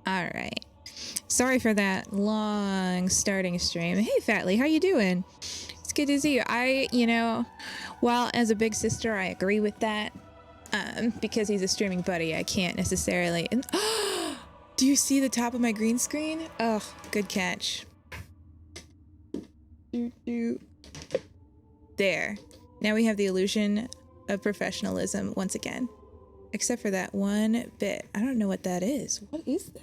All right. Sorry for that long starting stream. Hey, Fatley, how you doing? It's good to see you. While as a big sister, I agree with that. Because he's a streaming buddy, I can't necessarily. Do you see the top of my green screen? Oh, good catch. There. Now we have the illusion of professionalism once again. Except for that one bit. I don't know what that is. What is that?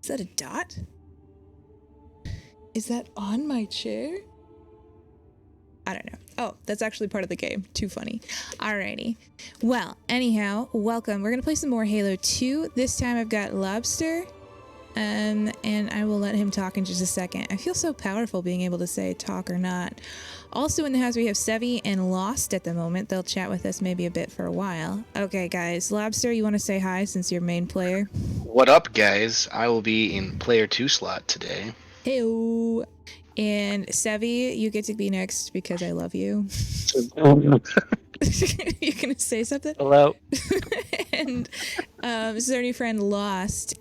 Is that a dot? Is that on my chair? I don't know. Oh, that's actually part of the game. Too funny. Alrighty. Well, anyhow, welcome. We're going to play some more Halo 2. This time I've got Laabstah. And I will let him talk in just a second. I feel so powerful being able to say talk or not. Also in the house we have Sevi and Lost at the moment. They'll chat with us maybe a bit for a while. Okay, guys. Laabstah, you want to say hi since you're main player? What up, guys? I will be in player 2 slot today. Heyo. And Sevi, you get to be next because I love you. You gonna say something? Hello. And this is our new friend Lost.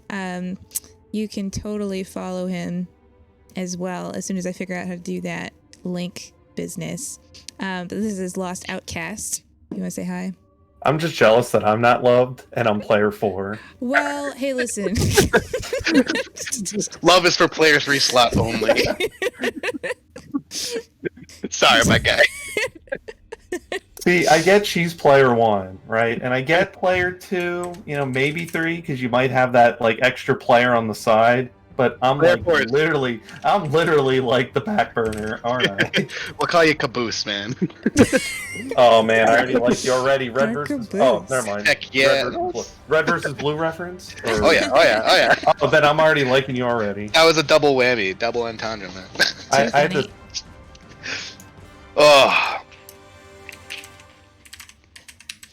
You can totally follow him as well as soon as I figure out how to do that link business. But this is Lost Outcast. You want to say hi? I'm just jealous that I'm not loved and I'm player 4. Well, hey, listen. Love is for player 3 slot only. Sorry, my guy. See, I get she's player 1, right? And I get player 2, maybe 3, because you might have that like extra player on the side. But I'm literally like the back burner, aren't I? We'll call you Caboose, man. Oh man, I already like you already. Red versus Caboose. oh, never mind. Heck yeah. Red versus blue reference? Or... Oh yeah. Oh, then I'm already liking you already. That was a double whammy, double entendre, man. I had to. Oh.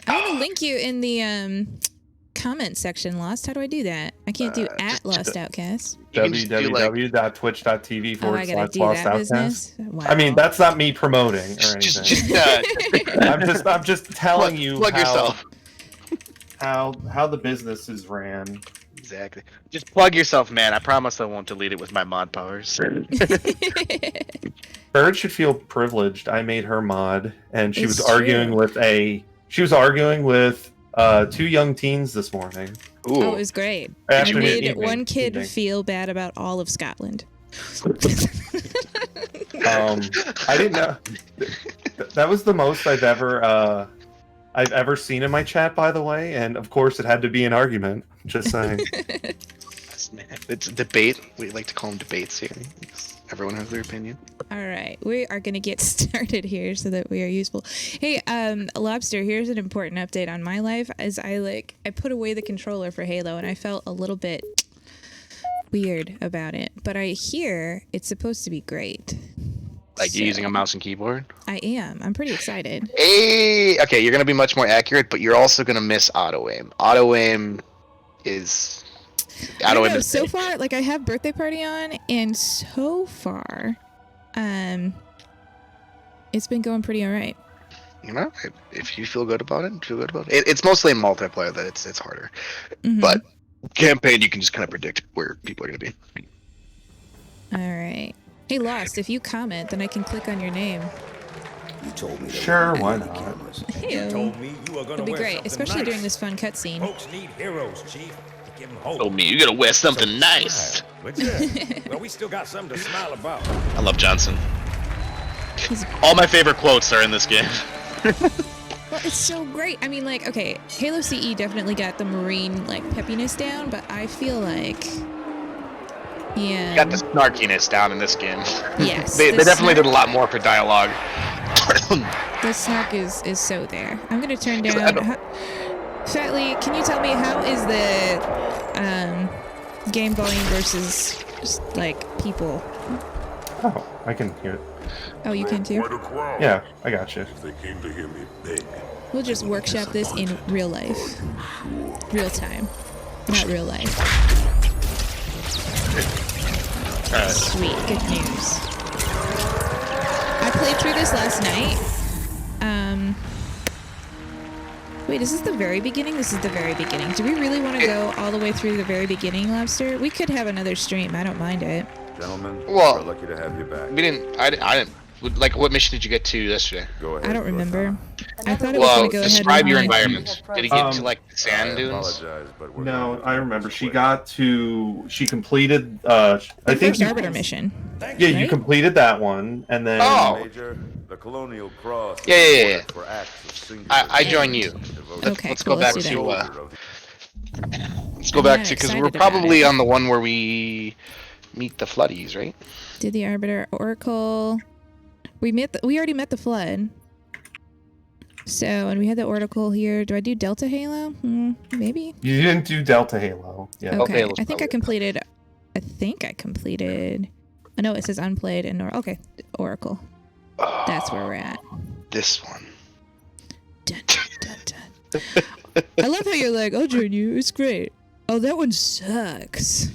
I want to link you in the comment section, Lost. How do I do that? I can't do at Lost Outcast. www.twitch.tv/LostOutcast. Wow. I mean, that's not me promoting or anything. I'm just telling you plug yourself. How the business is ran. Exactly. Just plug yourself, man. I promise I won't delete it with my mod powers. Bird should feel privileged. I made her mod, and she It's was arguing with 2 young teens this morning. Ooh. Oh, it was great. Afternoon, I made evening, one kid evening. feel bad about all of Scotland. I didn't know. That was the most I've ever seen in my chat, by the way, and of course it had to be an argument. Just saying. It's a debate. We like to call them debates here. Everyone has their opinion. All right, we are going to get started here so that we are useful. Hey, Laabstah, here's an important update on my life. As I put away the controller for Halo, and I felt a little bit weird about it. But I hear it's supposed to be great. Like you're using a mouse and keyboard? I am. I'm pretty excited. Hey, okay, you're gonna be much more accurate, but you're also gonna miss auto aim. Auto aim is. I don't know, so far, like I have Birthday Party on, and so far, it's been going pretty all right. You know, if you feel good about it, feel good about it. It's mostly in multiplayer that it's harder, Mm-hmm. but campaign you can just kind of predict where people are gonna be. All right. Hey, Lost, if you comment, then I can click on your name. You told me Sure, why not? Hey, told me you were gonna it'd be wear great, something especially nice. during this fun cutscene. Folks need heroes, Chief. To give them hope. Told me you gotta wear something nice. But yeah, well, we still got something to smile about. I love Johnson. He's- All my favorite quotes are in this game. Well, it's so great. I mean, like, okay, Halo CE definitely got the Marine, like, peppiness down, but I feel like... Yeah. Got the snarkiness down in this game. Yes. They the definitely snark- did a lot more for dialogue. The snark is so there. I'm gonna turn I down... don't- Fatley, can you tell me how is the game volume versus, just, like, people? Oh, I can hear it. Oh, you can too? Quite a crowd. Yeah, I got you. They came to hear me beg. We'll just workshop this in real life. Real time. Not real life. Sweet, good news. I played through this last night. Wait, is this the very beginning? This is the very beginning. Do we really want to go all the way through the very beginning, Laabstah? We could have another stream. I don't mind it. Gentlemen, Well, we're lucky to have you back. We didn't. I didn't. Like, what mission did you get to yesterday? Go ahead. I don't your remember. time. I thought it was Well, going to go ahead describe and your mine. environment. Did he get to like the I sand dunes? apologize, but we're No, going to I do remember. this She quick. got to. She completed. I The think first you. Arbiter mission. Yeah, you right? completed that one, and then. Oh. Major, the Colonial Cross. Yeah, yeah, yeah. For acts of singular I join you. devotion. Okay, Let's cool, go back let's do to. that. Let's go I'm back not to because excited we're about probably it. on the one where we meet the Floodies, right? Did the Arbiter Oracle. We already met the Flood. So, and we had the Oracle here. Do I do Delta Halo? Maybe. You didn't do Delta Halo. Yeah. Delta Okay. Halo's I think probably- I completed. I know it says unplayed and okay, Oracle. That's where we're at. This one. Dun, dun, dun, dun. I love how you're like, I'll join you. It's great. Oh, that one sucks.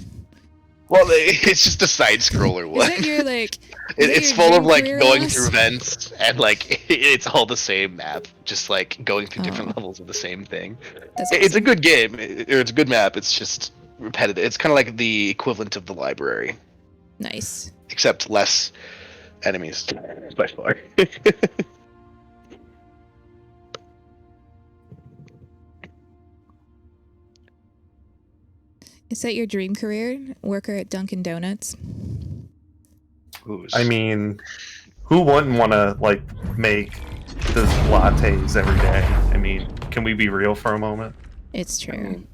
Well, it's just a side scroller one. Is that your like? It's your full of dream like career, going Ross? through vents and like it's all the same map, just like going through different levels of the same thing. That's It's a awesome. good game, or it's a good map. It's just repetitive. It's kind of like the equivalent of the library, Nice. except less enemies by far. Is that your dream career? Worker at Dunkin' Donuts? I mean, who wouldn't want to like make those lattes every day? I mean, can we be real for a moment? It's true.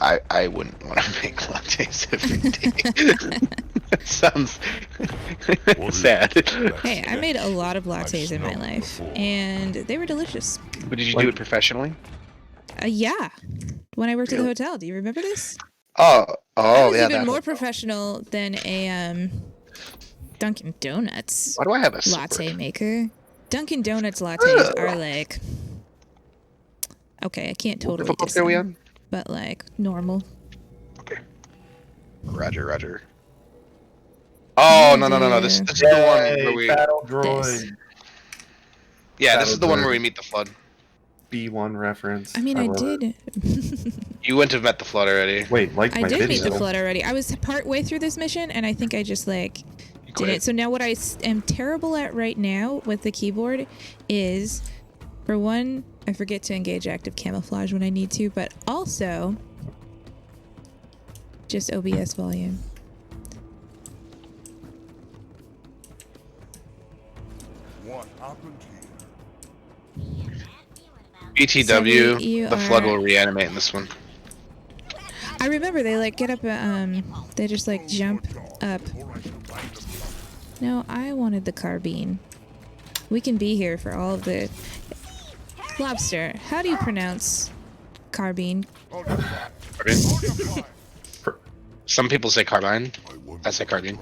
I wouldn't want to make lattes every day. That sounds sad. Hey, I made a lot of lattes in my life, and they were delicious. But did you do it professionally? Yeah, when I worked at the hotel. Do you remember this? Oh, I was yeah. even that more one. professional than a Dunkin' Donuts Why do I have a latte sword? maker. Dunkin' Donuts lattes are like, okay, I can't What totally difficulty diss are we them, on? but like normal. Okay. Roger. Oh no! This is the one where we. Battle This. droid. Yeah, this Battle is the one droid. where we meet the Flood. B1 reference. I mean, I love it. did. You wouldn't have met the Flood already. Wait, like I my did video. meet the Flood already. I was part way through this mission, and I think I just like did quit. it. So now what I am terrible at right now with the keyboard is, for one, I forget to engage active camouflage when I need to, but also just OBS volume. What happened here? BTW, So you the Flood are- will reanimate in this one. I remember they like get up, they just like jump up. No, I wanted the carbine. We can be here for all of the... Laabstah, how do you pronounce carbine? Carbine? Some people say carbine. I say carbine.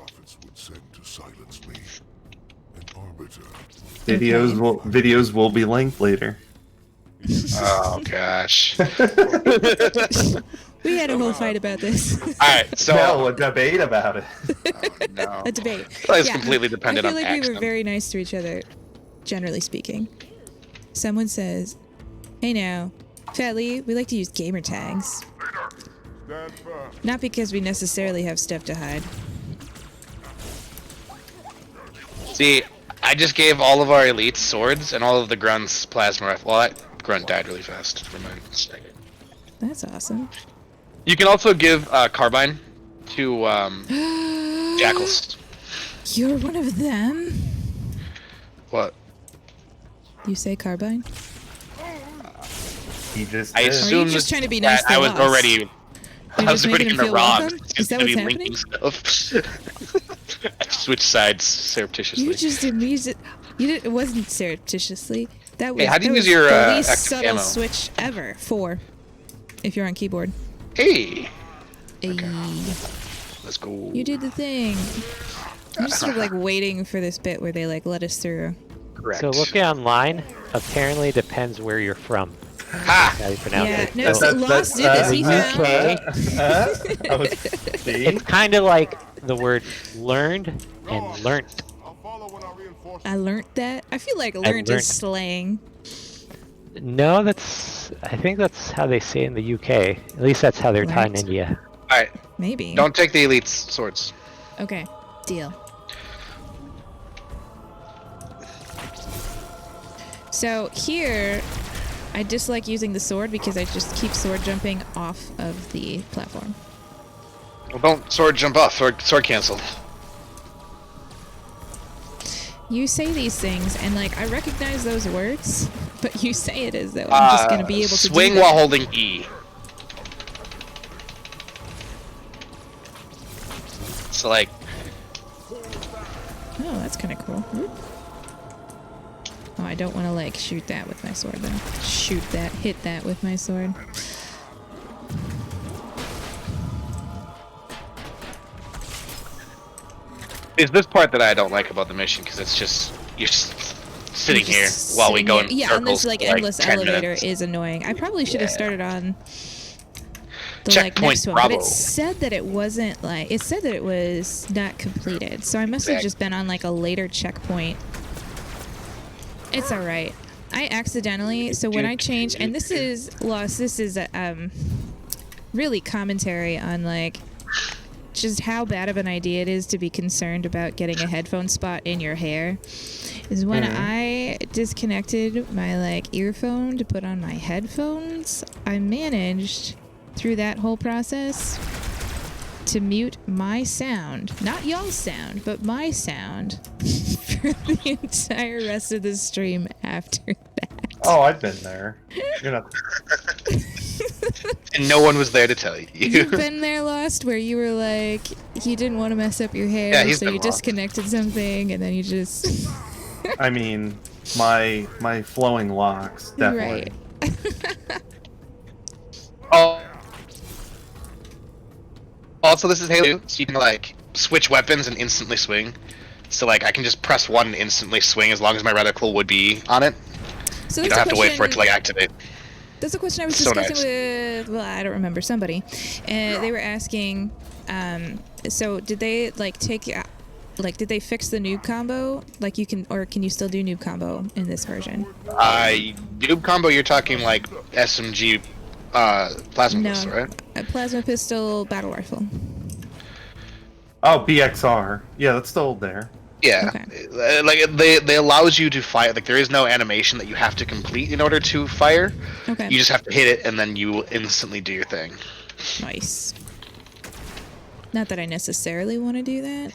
Videos will be linked later. Oh gosh. We had a whole fight about this. All right, so No, a debate about it. no. A debate. It's Yeah. completely dependent I on feel like we were accent. very nice to each other, generally speaking. Someone says, "Hey now, Fatley, we like to use gamer tags. Not because we necessarily have stuff to hide." See, I just gave all of our elites swords and all of the grunts plasma rifle. Well, that grunt died really fast. Never mind. That's awesome. You can also give carbine to jackals. You're one of them? What? You say carbine? He just I did. assume just trying to be that nice to I was us? already. You're I was just already making in him the feel wrong. welcome? It's Is that gonna be what's linking stuff. I switched sides surreptitiously. You just immediately... It wasn't surreptitiously. That was, Hey, how do you that use was your, the least active subtle ammo? switch ever. 4. If you're on keyboard. Hey, Ayy. let's go. You did the thing. I'm just sort of like waiting for this bit where they like let us through. Correct. So looking online, apparently depends where you're from. Ha! How you pronounce Yeah, it. no, So so Lost did this. He the found. UK, Oh, see? it's kind of like the word learned and learnt. I learned that. I feel like learned learned. is slang. No, I think that's how they say it in the UK. At least that's how they're taught in What? India. Alright, Maybe. don't take the elite's swords. Okay, deal. So here, I dislike using the sword because I just keep sword jumping off of the platform. Well, don't sword jump off, sword cancel. You say these things, and like I recognize those words, but you say it as though I'm just gonna be able to swing do that. while holding E. So like, Oh, that's kind of cool. Whoop. Oh, I don't want to like shoot that with my sword though. Shoot that, hit that with my sword. it's this part that I don't like about the mission because it's just you're just sitting You're here just while we sitting go here. in Yeah, circles and this like for, endless 10 elevator minutes. is annoying. I probably should have Yeah. started on the Checkpoint like next one, but Bravo. it said that it wasn't like it said that it was not completed. So I must have just been on like a later checkpoint. It's all right. I accidentally so when I changed, and this is lost. This is really commentary on like just how bad of an idea it is to be concerned about getting a headphone spot in your hair. Is when I disconnected my like earphone to put on my headphones, I managed through that whole process to mute my sound, not y'all's sound, but my sound for the entire rest of the stream after that. Oh, I've been there. You're not. And no one was there to tell you. You've been there, Lost, where you were like, you didn't want to mess up your hair, Yeah, he's so been you lost. disconnected something, and then you just... I mean, my flowing locks definitely. Right. Oh. Also, this is Halo, so you can like switch weapons and instantly swing. So like I can just press one and instantly swing as long as my reticle would be on it. So You that's don't have a to wait for it to question- like activate. That's a question I was So discussing nice. with, well, I don't remember, somebody. And they were asking, so did they like did they fix the noob combo? Like you can, or can you still do noob combo in this version? Noob combo, you're talking like SMG plasma pistol, right? A plasma pistol battle rifle. Oh, BXR. Yeah, that's still there. Yeah, Okay. like they allows you to fire. Like there is no animation that you have to complete in order to fire. Okay. You just have to hit it, and then you will instantly do your thing. Nice. Not that I necessarily want to do that,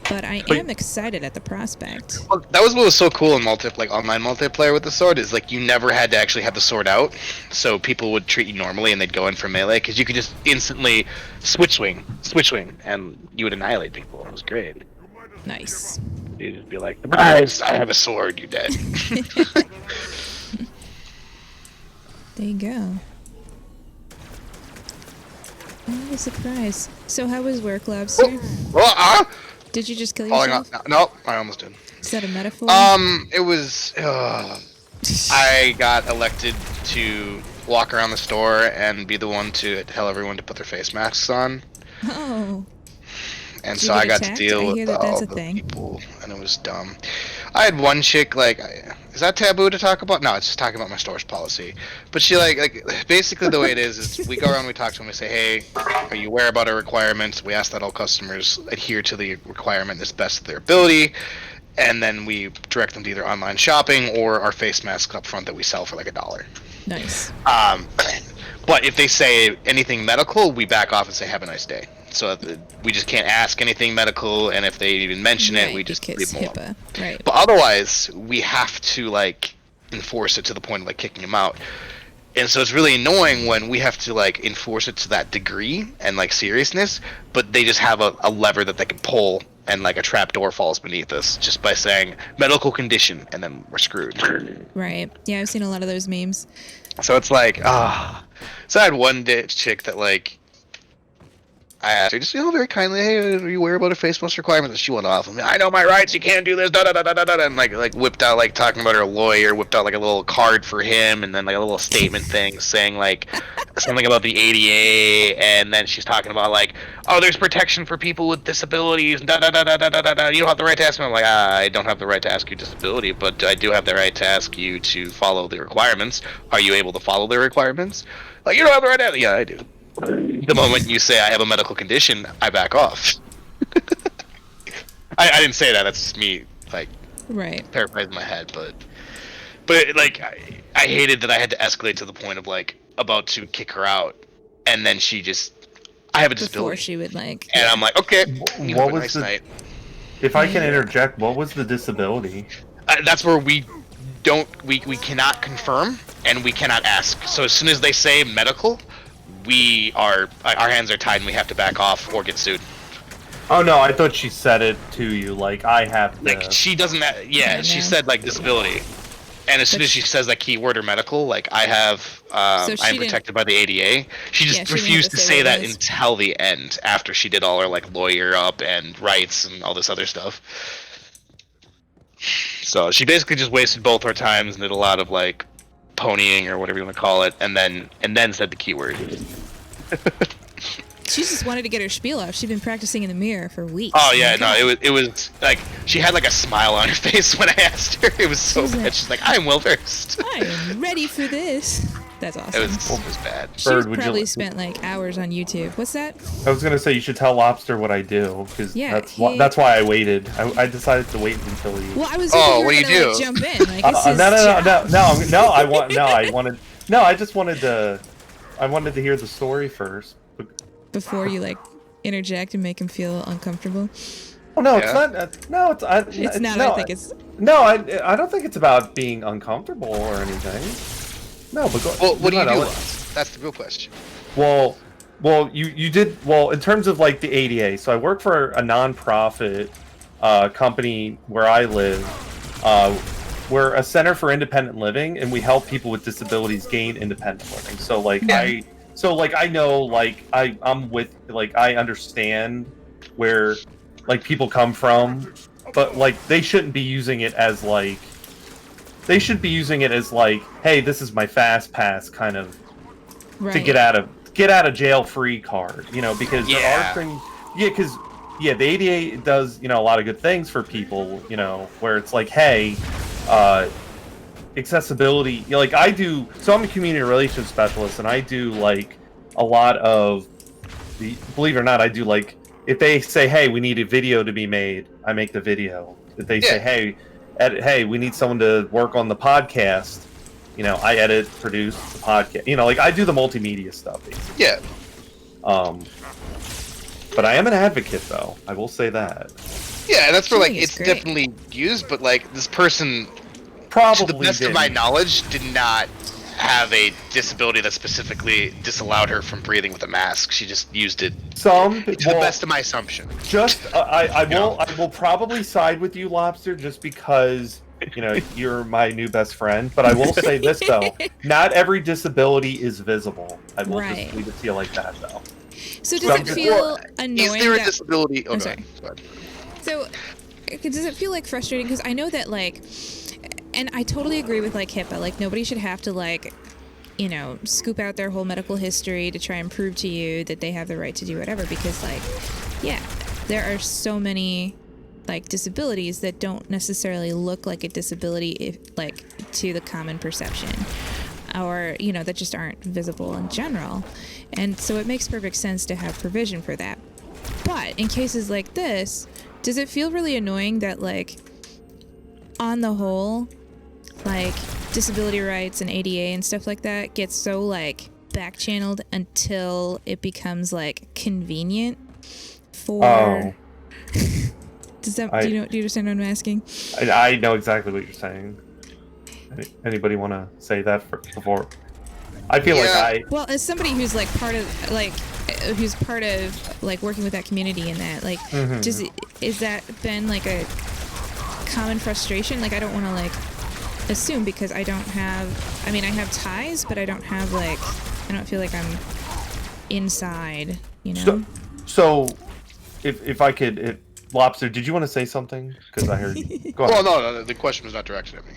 but I But- am excited at the prospect. Well, that was what was so cool in online multiplayer with the sword is like you never had to actually have the sword out, so people would treat you normally and they'd go in for melee because you could just instantly switch swing, and you would annihilate people. It was great. Nice. You'd just be like, "Surprise! I have a sword. You're dead." There you go. Oh, what a surprise. So how was work, Laabstah? Well, Did you just kill falling yourself? off. No, I almost did. Is that a metaphor? It was. I got elected to walk around the store and be the one to tell everyone to put their face masks on, Oh. and Did so you I get got attacked? to deal I with hear that that's all a the thing. people, and it was dumb. I had one chick like. Is that taboo to talk about? No, it's just talking about my store's policy. But she like basically the way it is we go around, we talk to them, we say, hey, are you aware about our requirements? We ask that all customers adhere to the requirement as best of their ability, and then we direct them to either online shopping or our face masks up front that we sell for like $1. Nice. But if they say anything medical, we back off and say have a nice day. So we just can't ask anything medical, and if they even mention it, Right, we just because leave them alone. HIPAA. Right. But otherwise, we have to like enforce it to the point of like kicking them out. And so it's really annoying when we have to like enforce it to that degree and like seriousness, but they just have a lever that they can pull and like a trap door falls beneath us just by saying medical condition, and then we're screwed. Right. Yeah, I've seen a lot of those memes. So it's like, So I had one chick that like, I asked her just very kindly, hey, are you aware about a face mask requirement? And she went off. I know my rights. You can't do this. Da da da da da da. And like whipped out like talking about her lawyer. Whipped out like a little card for him, and then like a little statement thing saying like something about the ADA. And then she's talking about like, oh, there's protection for people with disabilities. Da da da da da da da. You don't have the right to ask me. I'm like, I don't have the right to ask you disability, but I do have the right to ask you to follow the requirements. Are you able to follow the requirements? Like, you don't have the right to. Yeah, I do. The moment you say I have a medical condition, I back off. I didn't say that. That's just me, like, Right. paraphrasing in my head. But like, I hated that I had to escalate to the point of like about to kick her out, and then she just, I have a disability, Before she would like. and I'm like, okay, you What have a was nice the- night. If I can interject, what was the disability? That's where we cannot confirm and we cannot ask. So as soon as they say medical, our hands are tied and we have to back off or get sued. Oh no, I thought she said it to you. Like I have. Like she doesn't. She know. said like disability, and as soon as she says that keyword or medical, like I have, So I'm she didn't- protected by the ADA. She just Yeah, she didn't have refused to to say say what that it was. until the end, after she did all her like lawyer up and rights and all this other stuff. So she basically just wasted both our times and did a lot of like ponying or whatever you want to call it, and then said the keyword. She just wanted to get her spiel off. She'd been practicing in the mirror for weeks. Oh yeah, Like, no, it was like she had like a smile on her face when I asked her. It was so She's bad. like- She's like, I'm well versed. I am ready for this. That's awesome. It was bad. She Bird, would you probably like- spent like hours on YouTube. What's that? I was gonna say you should tell Laabstah what I do because Yeah, that's why I waited. I decided to wait until you. Well, I was Oh, hoping you were what do you gonna, like, do? jump in. Like, it's his No. job. I just wanted to. I wanted to hear the story first. Before you like interject and make him feel uncomfortable. Oh no, Yeah. it's not. No, it's. It's not. No, I think it's. No, I don't think it's about being uncomfortable or anything. No, but go, Well, what do you no, do? no, Lance? That's the real question. Well, you did well in terms of like the ADA. So I work for a nonprofit company where I live. We're a center for independent living, and we help people with disabilities gain independent living. So like Yeah. I know like I'm with like I understand where like people come from, but like they shouldn't be using it as like they should be using it as like, hey, this is my fast pass kind of Right. to get out of jail free card, you know, because there Yeah. are things, because the ADA does, you know, a lot of good things for people, you know, where it's like, hey, accessibility, you know, like I do. So I'm a community relations specialist, and I do like a lot of the, believe it or not, I do like, if they say, hey, we need a video to be made, I make the video. If they say, hey, we need someone to work on the podcast, you know, I edit, produce the podcast. You know, like I do the multimedia stuff, basically. Yeah. But I am an advocate, though. I will say that. Yeah, and that's where like Cheating is it's great. definitely used, but like this person, Probably to the best of my knowledge, did not have a disability that specifically disallowed her from breathing with a mask. She just used it Some, to the best of my assumption. just I will probably side with you, Laabstah, just because you know you're my new best friend. But I will say this though: not every disability is visible. I will Right. just leave it to you like that, though. So does Some it people- feel Is annoying there a that? disability? Oh, I'm go sorry. ahead. Go ahead. So, does it feel like frustrating? Because I know that like, and I totally agree with like HIPAA. Like nobody should have to like, you know, scoop out their whole medical history to try and prove to you that they have the right to do whatever. Because like, yeah, there are so many like disabilities that don't necessarily look like a disability if like to the common perception, or you know that just aren't visible in general. And so it makes perfect sense to have provision for that. But in cases like this, does it feel really annoying that, like, on the whole, like, disability rights and ADA and stuff like that gets so, like, back-channeled until it becomes, like, convenient for... Oh, Does that, I- do you understand what I'm asking? I know exactly what you're saying. Anybody want to say that before? I feel like Yeah. I. Well, as somebody who's, like, part of, like, who's part of, like, working with that community and that, like, Mhm. is that been, like, a common frustration? Like, I don't want to, like, assume because I don't have, I mean, I have ties, but I don't have, like, I don't feel like I'm inside, you know? So, if I could, Lobster, did you want to say something? Because I heard you. Go ahead. Well, no, the question was not directed at me.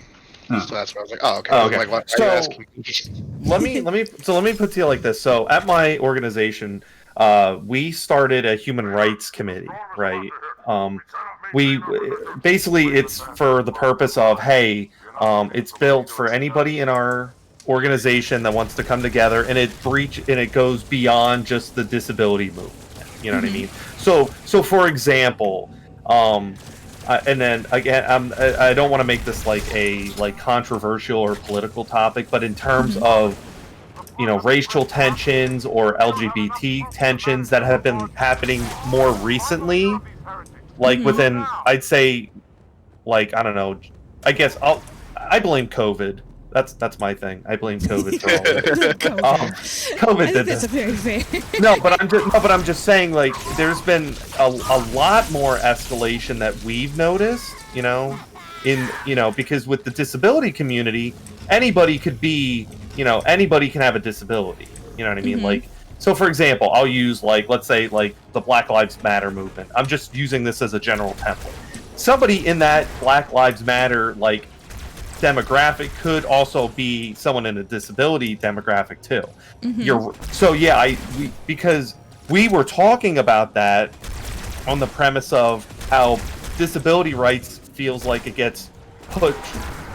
So that's why I was like, oh, okay. Oh, I was okay. like, what are So- you asking me? let me put to you like this. So at my organization, we started a human rights committee, right? We basically it's for the purpose of hey, it's built for anybody in our organization that wants to come together, and it goes beyond just the disability movement. You know what I mean? So for example, and then again, I don't want to make this like a controversial or political topic, but in terms of racial tensions or LGBT tensions that have been happening more recently, like within, I'd say, like I don't know, I guess I blame COVID. That's my thing. I blame COVID for all of it. COVID I did think that's this. very fair. No, but I'm just saying, like, there's been a lot more escalation that we've noticed, because with the disability community, anybody could be, anybody can have a disability. You know what I mean? Like, so for example, I'll use let's say the Black Lives Matter movement. I'm just using this as a general template. Somebody in that Black Lives Matter demographic could also be someone in a disability demographic too. Because we were talking about that on the premise of how disability rights feels like it gets put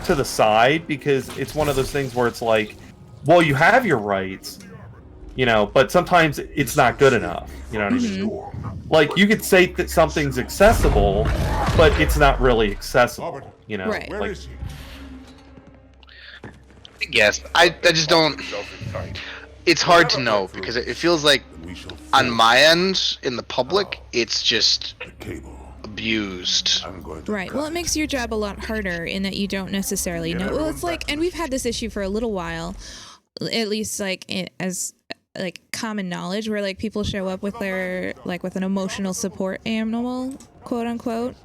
to the side because it's one of those things where it's like, well, you have your rights, but sometimes it's not good enough. You know what I mean? Like you could say that something's accessible, but it's not really accessible. Right. Where is he? Yes, I just don't. It's hard to know because it feels like We shall on force my end, in the public, it's just the cable. abused. I'm going to Right. Well, it makes your job a lot harder in that you don't necessarily know. Well, it's like, and we've had this issue for a little while, at least as common knowledge, where like people show up with their with an emotional support animal, quote unquote.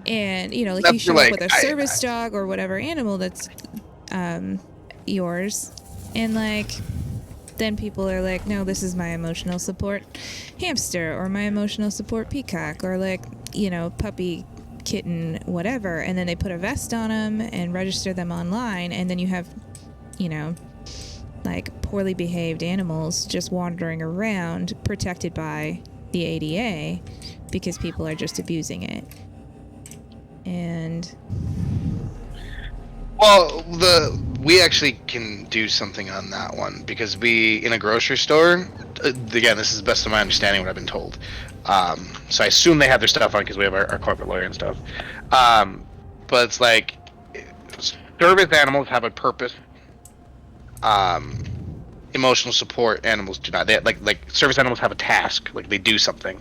And That's you show like, up with a service dog or whatever animal that's yours, and then people are like, no, this is my emotional support hamster or my emotional support peacock or puppy, kitten, whatever, and then they put a vest on them and register them online, and then you have poorly behaved animals just wandering around protected by the ADA because people are just abusing it. And Well, we actually can do something on that one because we in a grocery store. Again, this is the best of my understanding what I've been told. So I assume they have their stuff on because we have our corporate lawyer and stuff. But it's like service animals have a purpose. Emotional support animals do not. They like service animals have a task. Like they do something.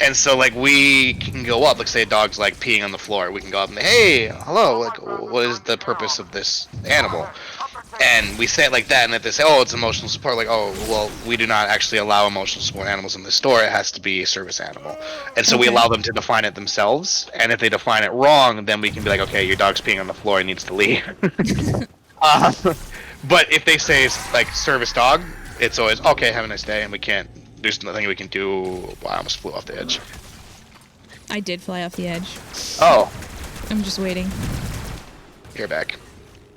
And so, we can go up, say a dog's, peeing on the floor. We can go up and say, hey, hello, what is the purpose of this animal? And we say it like that, and if they say, oh, it's emotional support, oh, well, we do not actually allow emotional support animals in the store. It has to be a service animal. And so we allow them to define it themselves, and if they define it wrong, then we can be like, okay, your dog's peeing on the floor and needs to leave. But if they say, service dog, it's always, okay, have a nice day, and there's nothing we can do. Wow, I almost flew off the edge. I did fly off the edge. Oh, I'm just waiting. you're back.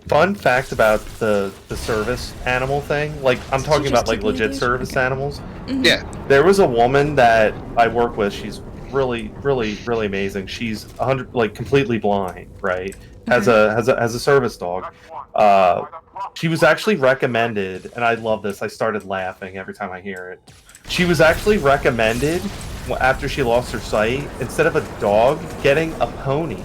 Fun fact about the service animal thing. I'm talking about just legit take service animals. Yeah. There was a woman that I work with. She's really, really, really amazing. She's 100 completely blind, right? Has a service dog. She was actually recommended, and I love this. I started laughing every time I hear it. She was actually recommended after she lost her sight, instead of a dog, getting a pony.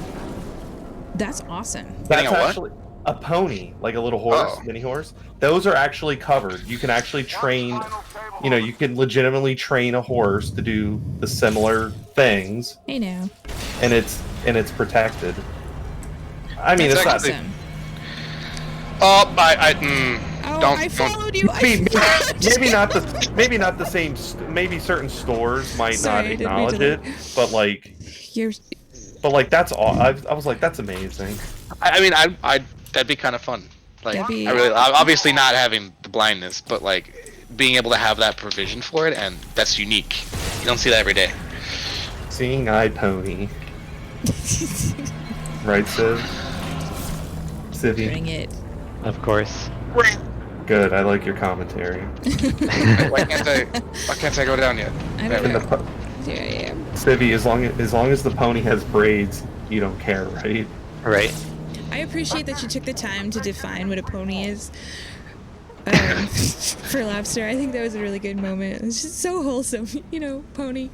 That's awesome. Getting a what? Actually a pony, like a little horse, mini horse. Those are actually covered. You can actually train. You can legitimately train a horse to do the similar things. Hey now. And it's protected. I mean, That's it's not. awesome. Oh, I followed you. Maybe not the same. Maybe certain stores might Sorry, I not didn't mean acknowledge to it, but You're. that's all. I was like, that's amazing. I mean, that'd be kind of fun. That'd be- I really, obviously not having the blindness, but being able to have that provision for it, and that's unique. You don't see that every day. Seeing eye pony. Right, Civ? Civvy? Bring it. Of course. Good, I like your commentary. Why can't I go down yet? I There don't we And know. the go. po- Here I am. Civvy, as long as the pony has braids, you don't care, right? Right. I appreciate that you took the time to define what a pony is. For Laabstah, I think that was a really good moment. It's just so wholesome, you know, pony,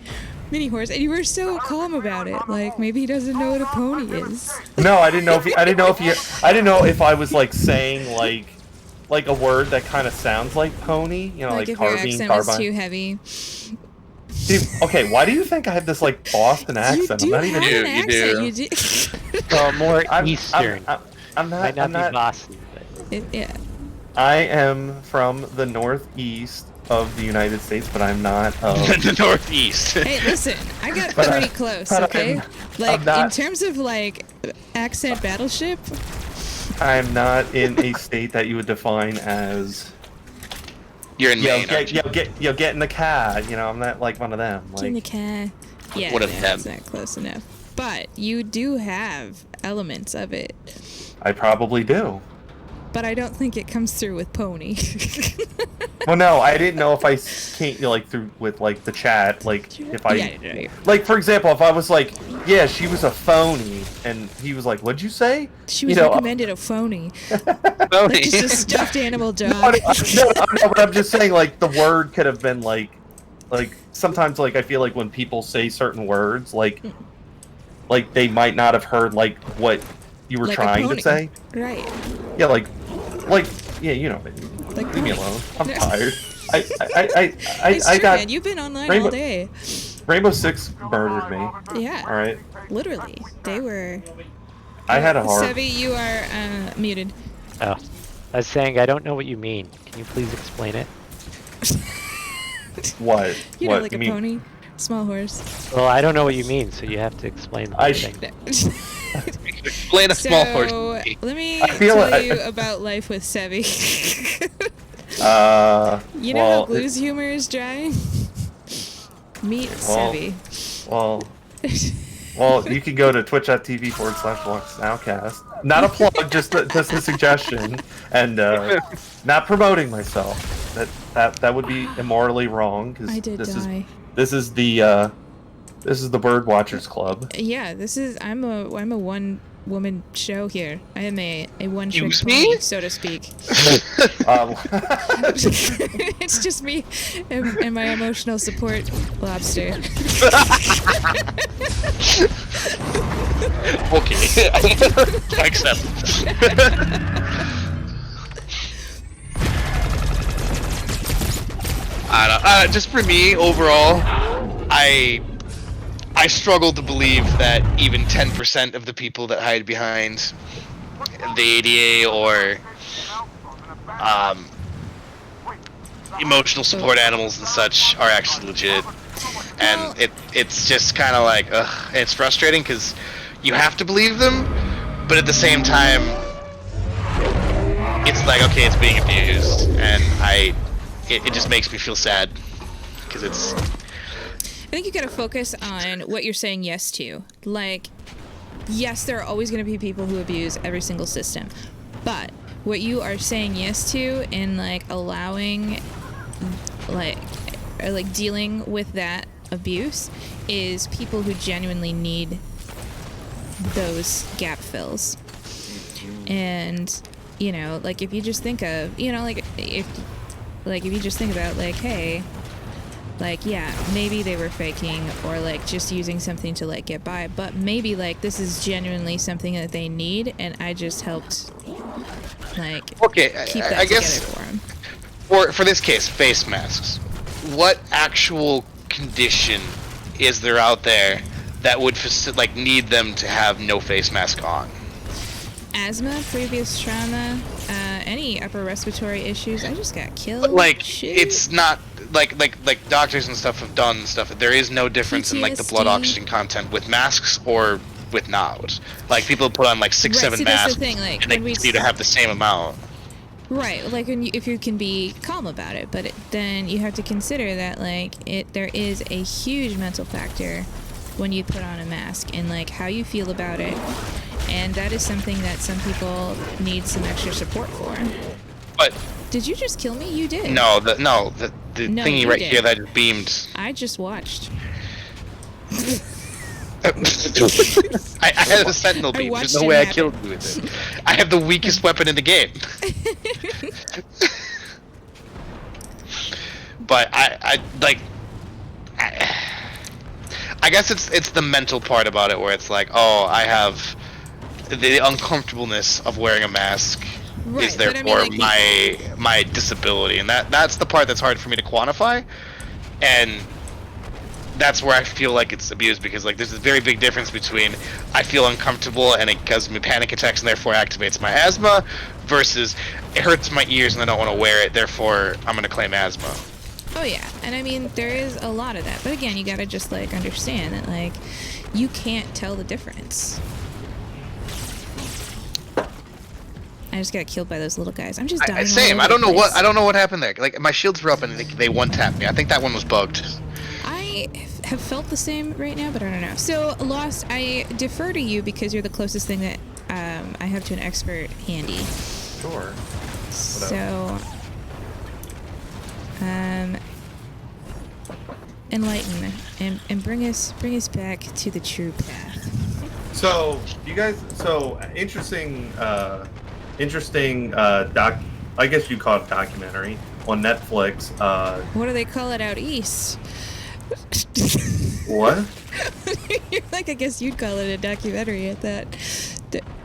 mini horse, and you were so calm about it. Like maybe he doesn't know what a pony is. No, I didn't know if I was like saying like a word that kind of sounds like pony, you know, Like like if your carbine, accent was carbine. too heavy. Dude, okay, why do you think I have this like Boston accent? You do I'm not even. have an You accent. do. You do. Well, more I'm Eastern. I'm not. Might not I'm be not. Boston, but Yeah. I am from the northeast of the United States, but I'm not. The Northeast. Hey, listen, I got But, pretty close, but okay? Like I'm not- in terms of like accent battleship, I'm not in a state that you would define as. You're in Maine, aren't you? Get in the car. You know, I'm not like one of them. in the Like, car. Yeah, What a no, them. it's not close enough. But you do have elements of it. I probably do. But I don't think it comes through with pony. Well, no, I didn't know if I came like through with like the chat, like if I. Yeah, no, Like, for example, if I was like, yeah, she was a phony, and he was like, what'd you say? she was You know, recommended a phony. Tony. Like just a stuffed animal No, dog. no, but I'm just saying, like, the word could have been, like, sometimes, like, I feel like when people say certain words, like they might not have heard, like, what you were Like a trying pony. to say. Right. Yeah, yeah, you know, Like leave me pony. alone. I'm No. tired. It's I true, got man. You've been online Rainbow- all day. Rainbow Six murdered me. Yeah. All right, Literally. They were. I had a hard. Sevi, you are muted. oh, I was saying I don't know what you mean. Can you please explain it? What? You what know, like you a mean? pony. Small horse. Well, I don't know what you mean, so you have to explain the I whole thing. Explain a small horse. So, let me I feel tell like- you about life with Sevi. You know well, how Glue's humor is dry? Meet Well, Sevi. Well, you can go to twitch.tv/BlocksNowcast. Not a plug, just a suggestion, and not promoting myself. That would be immorally wrong because I did die. this is the Bird Watchers Club. Yeah, I'm a one woman show here. I am a one trick Excuse pony, me? so to speak. Um, It's just me and my emotional support lobster. Okay. Accept. I don't know. Just for me, overall, I struggle to believe that even 10% of the people that hide behind the ADA or emotional support animals and such are actually legit. And it's just kind of like, ugh, it's frustrating because you have to believe them, but at the same time, it's like, okay, it's being abused, and it just makes me feel sad because it's. I think you gotta focus on what you're saying yes to. Like, yes, there are always gonna be people who abuse every single system, but what you are saying yes to and like allowing, like, or like dealing with that abuse is people who genuinely need those gap fills. And you know, like if you just think of, you know, like if you just think about like, hey, like, yeah, maybe they were faking or like just using something to like get by, but maybe like this is genuinely something that they need, and I just helped like Okay, keep that I guess together for them. for this case, face masks. What actual condition is there out there that would like need them to have no face mask on? Asthma, previous trauma, any upper respiratory issues. I just got killed. Like Shit. it's not like doctors and stuff have done stuff. There is no difference in like the blood PTSD. oxygen content with masks or with not. Like people put on like 6-7 Right, see, that's masks the thing, like, and they when we continue to have the same amount. Right, like if you can be calm about it, but then you have to consider that like there is a huge mental factor when you put on a mask and like how you feel about it, and that is something that some people need some extra support for. But did you just kill me? You did. No, the No, thingy you right did. here that just beamed. I just watched. I had a sentinel beam. There's no way I killed you with it. I have the weakest weapon in the game. But I guess it's the mental part about it where it's like, oh, I have the uncomfortableness of wearing a mask is therefore my disability, and that's the part that's hard for me to quantify, and that's where I feel like it's abused, because like there's a very big difference between I feel uncomfortable and it gives me panic attacks and therefore activates my asthma versus it hurts my ears and I don't want to wear it, therefore I'm gonna claim asthma. Oh yeah, and I mean there is a lot of that, but again, you gotta just like understand that like you can't tell the difference. I just got killed by those little guys. I'm just dying. Same. I don't know what happened there. Like my shields were up and they one tapped me. I think that one was bugged. I have felt the same right now, but I don't know. So Lost, I defer to you because you're the closest thing that I have to an expert handy. Sure. So, enlighten and bring us back to the true path. So you guys, interesting I guess you call it documentary on Netflix. What do they call it out east? What? You're like, I guess you'd call it a documentary at that.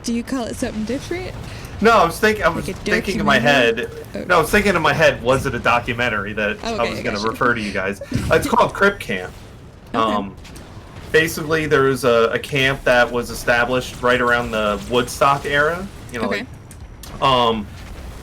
Do you call it something different? No, I was thinking in my head. Okay. No, I was thinking in my head, was it a documentary that I was going to refer to you guys? It's called Crip Camp. Okay. Basically, there was a camp that was established right around the Woodstock era. You know, Okay. a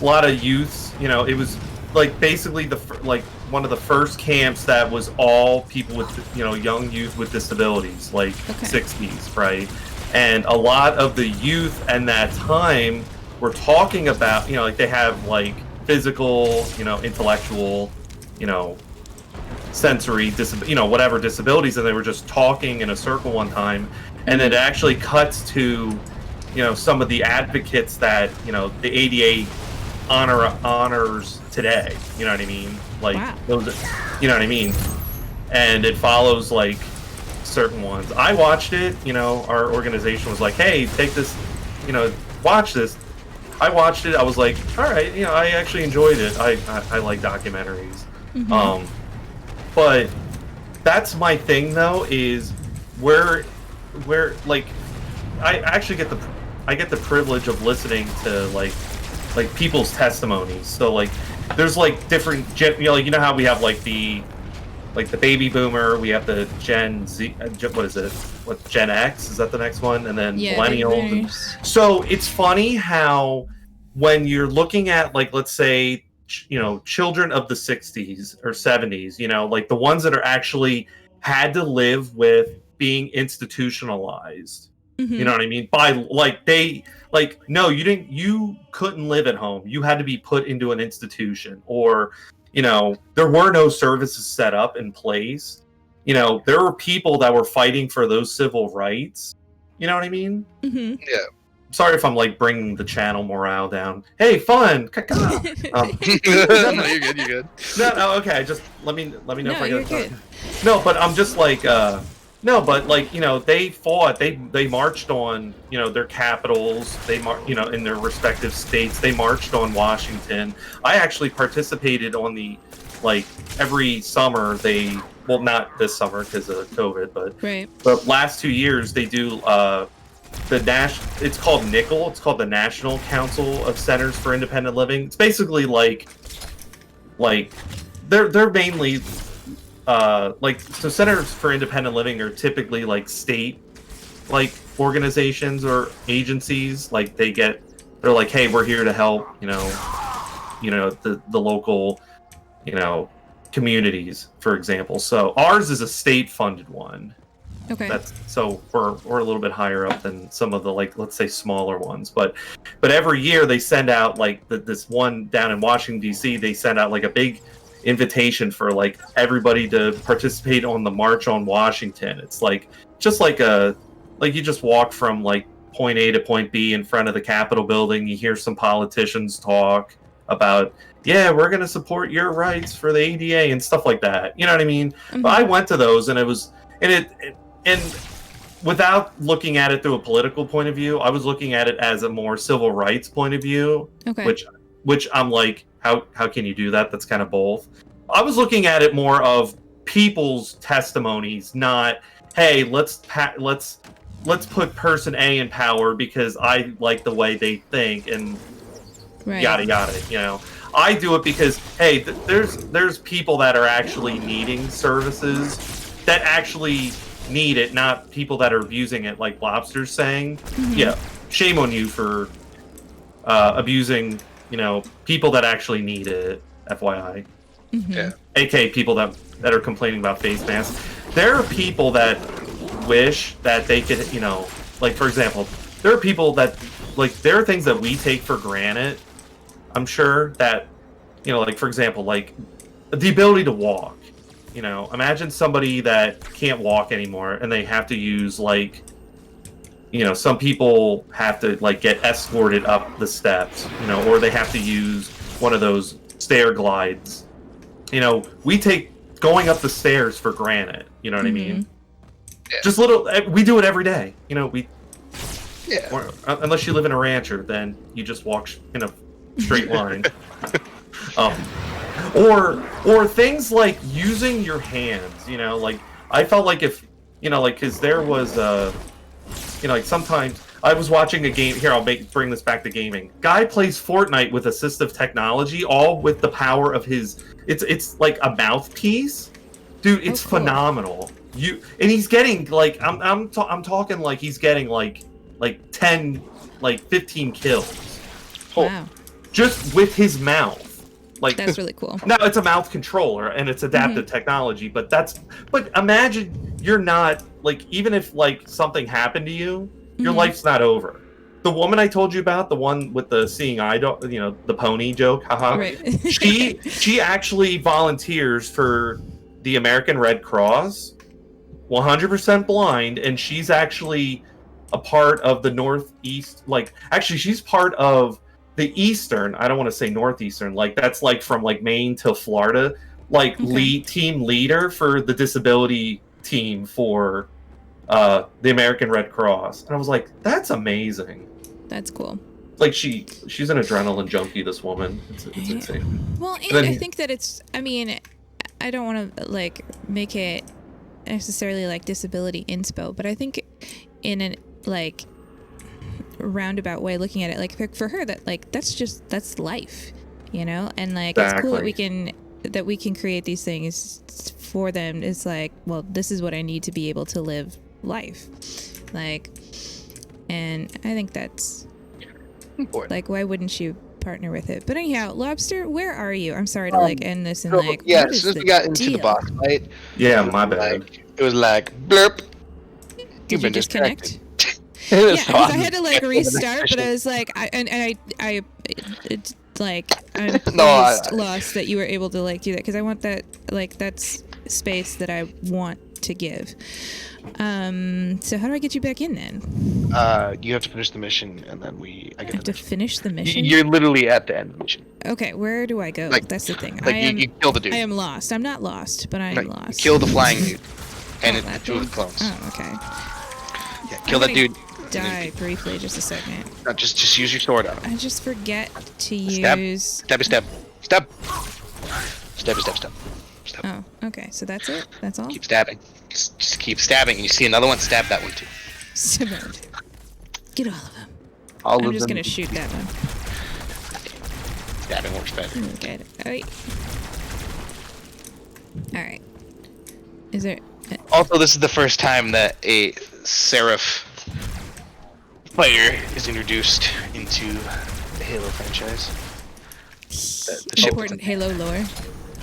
lot of youths. You know, it was like basically one of the first camps that was all people with young youth with disabilities, like 60s, right? And a lot of the youth in that time were talking about, like they have like physical, intellectual, sensory, whatever disabilities, and they were just talking in a circle one time, and it actually cuts to, some of the advocates that, the ADA honors today. You know what I mean? Like those, you know what I mean? And it follows like certain ones. I watched it. Our organization was like, "Hey, take this. Watch this." I watched it. I was like, "All right, I actually enjoyed it. I like documentaries." Mm-hmm. But that's my thing though. Is where like I actually get the privilege of listening to like people's testimonies. So like there's like different how we have like the baby boomer, we have the Gen Z, what is it? What, Gen X? Is that the next one? And then millennials. So it's funny how when you're looking at like, let's say, children of the 60s or 70s, like the ones that are actually had to live with being institutionalized. Mm-hmm. You know what I mean? No, you couldn't live at home. You had to be put into an institution, or there were no services set up in place. There were people that were fighting for those civil rights. You know what I mean? Mm-hmm. Yeah. Sorry if I'm like bringing the channel morale down. Hey, fun! No, you're good. You're good. No, okay. Just let me know if I get get. No, but I'm just like no, but like they fought. They marched on their capitals. They in their respective states. They marched on Washington. I actually participated on the every summer well, not this summer because of COVID, but last 2 years they do it's called NICL. It's called the National Council of Centers for Independent Living. It's basically like they're mainly so Centers for Independent Living are typically like state organizations or agencies. Like they're like, hey, we're here to help the local communities, for example. So ours is a state funded one. Okay. So we're a little bit higher up than some of the, like, let's say smaller ones. But every year they send out like this one down in Washington D.C. They send out like a big invitation for like everybody to participate on the March on Washington. It's like just like you just walk from like point A to point B in front of the Capitol building. You hear some politicians talk about, yeah, we're going to support your rights for the ADA and stuff like that. You know what I mean? Mhm. But I went to those, and and without looking at it through a political point of view, I was looking at it as a more civil rights point of view, Okay. which I'm like, how can you do that? That's kind of both. I was looking at it more of people's testimonies, not, hey, let's put person A in power because I like the way they think and yada yada. You know, I do it because, hey, there's people that are actually needing services that actually need it, not people that are abusing it, like Laabstah's saying. Mm-hmm. Yeah, shame on you for abusing, people that actually need it. FYI. Mm-hmm. Yeah. AK people that are complaining about face masks. There are people that wish that they could, like, for example, there are people that, like, there are things that we take for granted, I'm sure, that, like, for example, like, the ability to walk. Imagine somebody that can't walk anymore and they have to use, like, some people have to, like, get escorted up the steps, or they have to use one of those stair glides. We take going up the stairs for granted. You know what I mean? Yeah. Just we do it every day. Yeah. Or, unless you live in a rancher, then you just walk in a straight line. Or things like using your hands. Like, I felt like if, like, because there was, like, sometimes I was watching a game. Here, I'll bring this back to gaming. Guy plays Fortnite with assistive technology, all with the power of his. It's like a mouthpiece, dude. It's phenomenal. And he's getting, like, I'm talking like he's getting like 10, like 15 kills. Wow. Just with his mouth. Like, that's really cool. Now it's a mouth controller and it's adaptive technology, but imagine you're not, like, even if, like, something happened to you, your life's not over. The woman I told you about, the one with the seeing eye, the pony joke, haha. Right. she actually volunteers for the American Red Cross, 100% blind, and she's actually a part of the Northeast. Like, actually, she's part of the Eastern. I don't want to say Northeastern. Like, that's like from like Maine to Florida. Like, team leader for the disability team for the American Red Cross. And I was like, that's amazing. That's cool. Like, she's an adrenaline junkie, this woman. It's insane. Well, and I think that I don't want to, like, make it necessarily like disability inspo, but I think in an, like, roundabout way, looking at it, like, for her, that, like, that's life, and, like, it's cool that we can create these things for them. It's like, well, this is what I need to be able to live life, like, and I think that's important. Like, why wouldn't you partner with it? But anyhow, Laabstah, where are you? I'm sorry to like end this and like, yeah, what as is soon as the we got into deal? the boss fight, Yeah, my bad. it was like blurp. Did you disconnect? It was Yeah, because I fun. had to like restart, but I was like, it's like, I'm No, lost that you were able to like do that, because I want that, like, that's space that I want to give. So how do I get you back in then? You have to finish the mission, and then I I get have to finish the mission. You're literally at the end of the mission. Okay, where do I go? Like- That's the thing. Like, you kill the dude. I am lost. I'm not lost, but I am Like, lost. Kill the flying dude, and that two of dude? the clones. Oh, okay. Yeah, kill that dude. Die briefly, just a second. No, just use your sword on him. I just forget to Stab. use. Stab. Stab. Stab. Oh, okay. So that's it. That's all. Keep stabbing. Just keep stabbing, and you see another one, stab that one too. Severed. Get all of them. All I'm of just them. gonna shoot that one. Stabbing works better. Okay. All right. All right. Is there? Also, this is the first time that a Seraph player is introduced into the Halo franchise. The ship- Important Halo lore.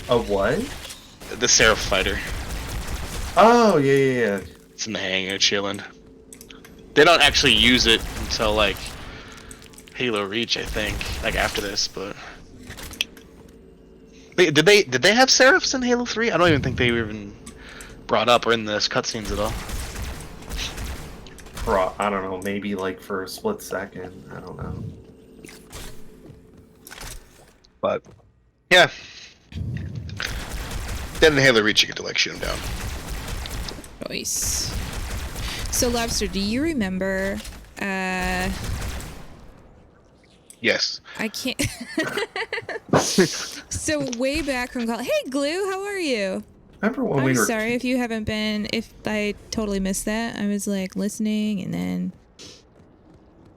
A what? the Seraph fighter. Oh, yeah. It's in the hangar chilling. They don't actually use it until like Halo Reach, I think, like after this. But wait, did they have Seraphs in Halo 3? I don't even think they were even brought up or in this cutscenes at all. I don't know, maybe like for a split second. I don't know. But yeah, then in Halo Reach you get to like shoot them down. Nice. So, Laabstah, do you remember? Yes. I can't. So way back from college. Hey, Glue, how are you? Remember when I'm we were? sorry if you haven't been. If I totally missed that, I was like listening, and then.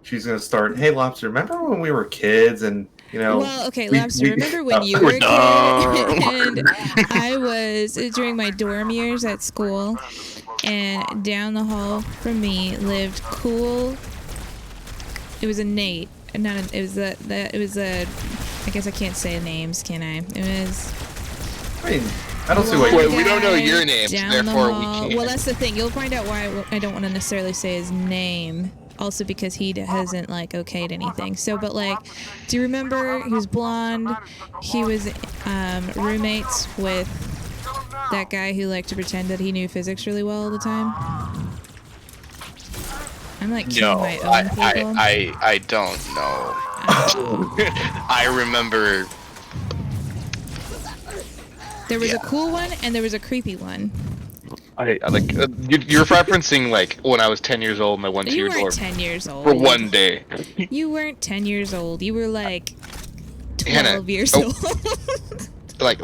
She's gonna start. Hey, Lobster. Remember when we were kids and you know? Well, okay, Laabstah. Remember when you We're were a dumb. kid, and I was during my dorm years at school, and down the hall from me lived cool. It was a Nate, not a, it was a that it was a. I guess I can't say names, can I? It was. I mean, I don't see what. Wait, we don't know your name, down therefore the we hall. can't. Well, that's the thing. You'll find out why I don't want to necessarily say his name. Also because he hasn't like okayed anything. So, but like, do you remember he was blonde? He was roommates with that guy who liked to pretend that he knew physics really well all the time. I'm like killing my own people. I don't know. I remember. There was a cool one and there was a creepy one. I like you're referencing like when I was 10 years old and I went to You your weren't dorm 10 years old. for one day. You weren't 10 years old. You were like 12 Hannah, years oh. old. like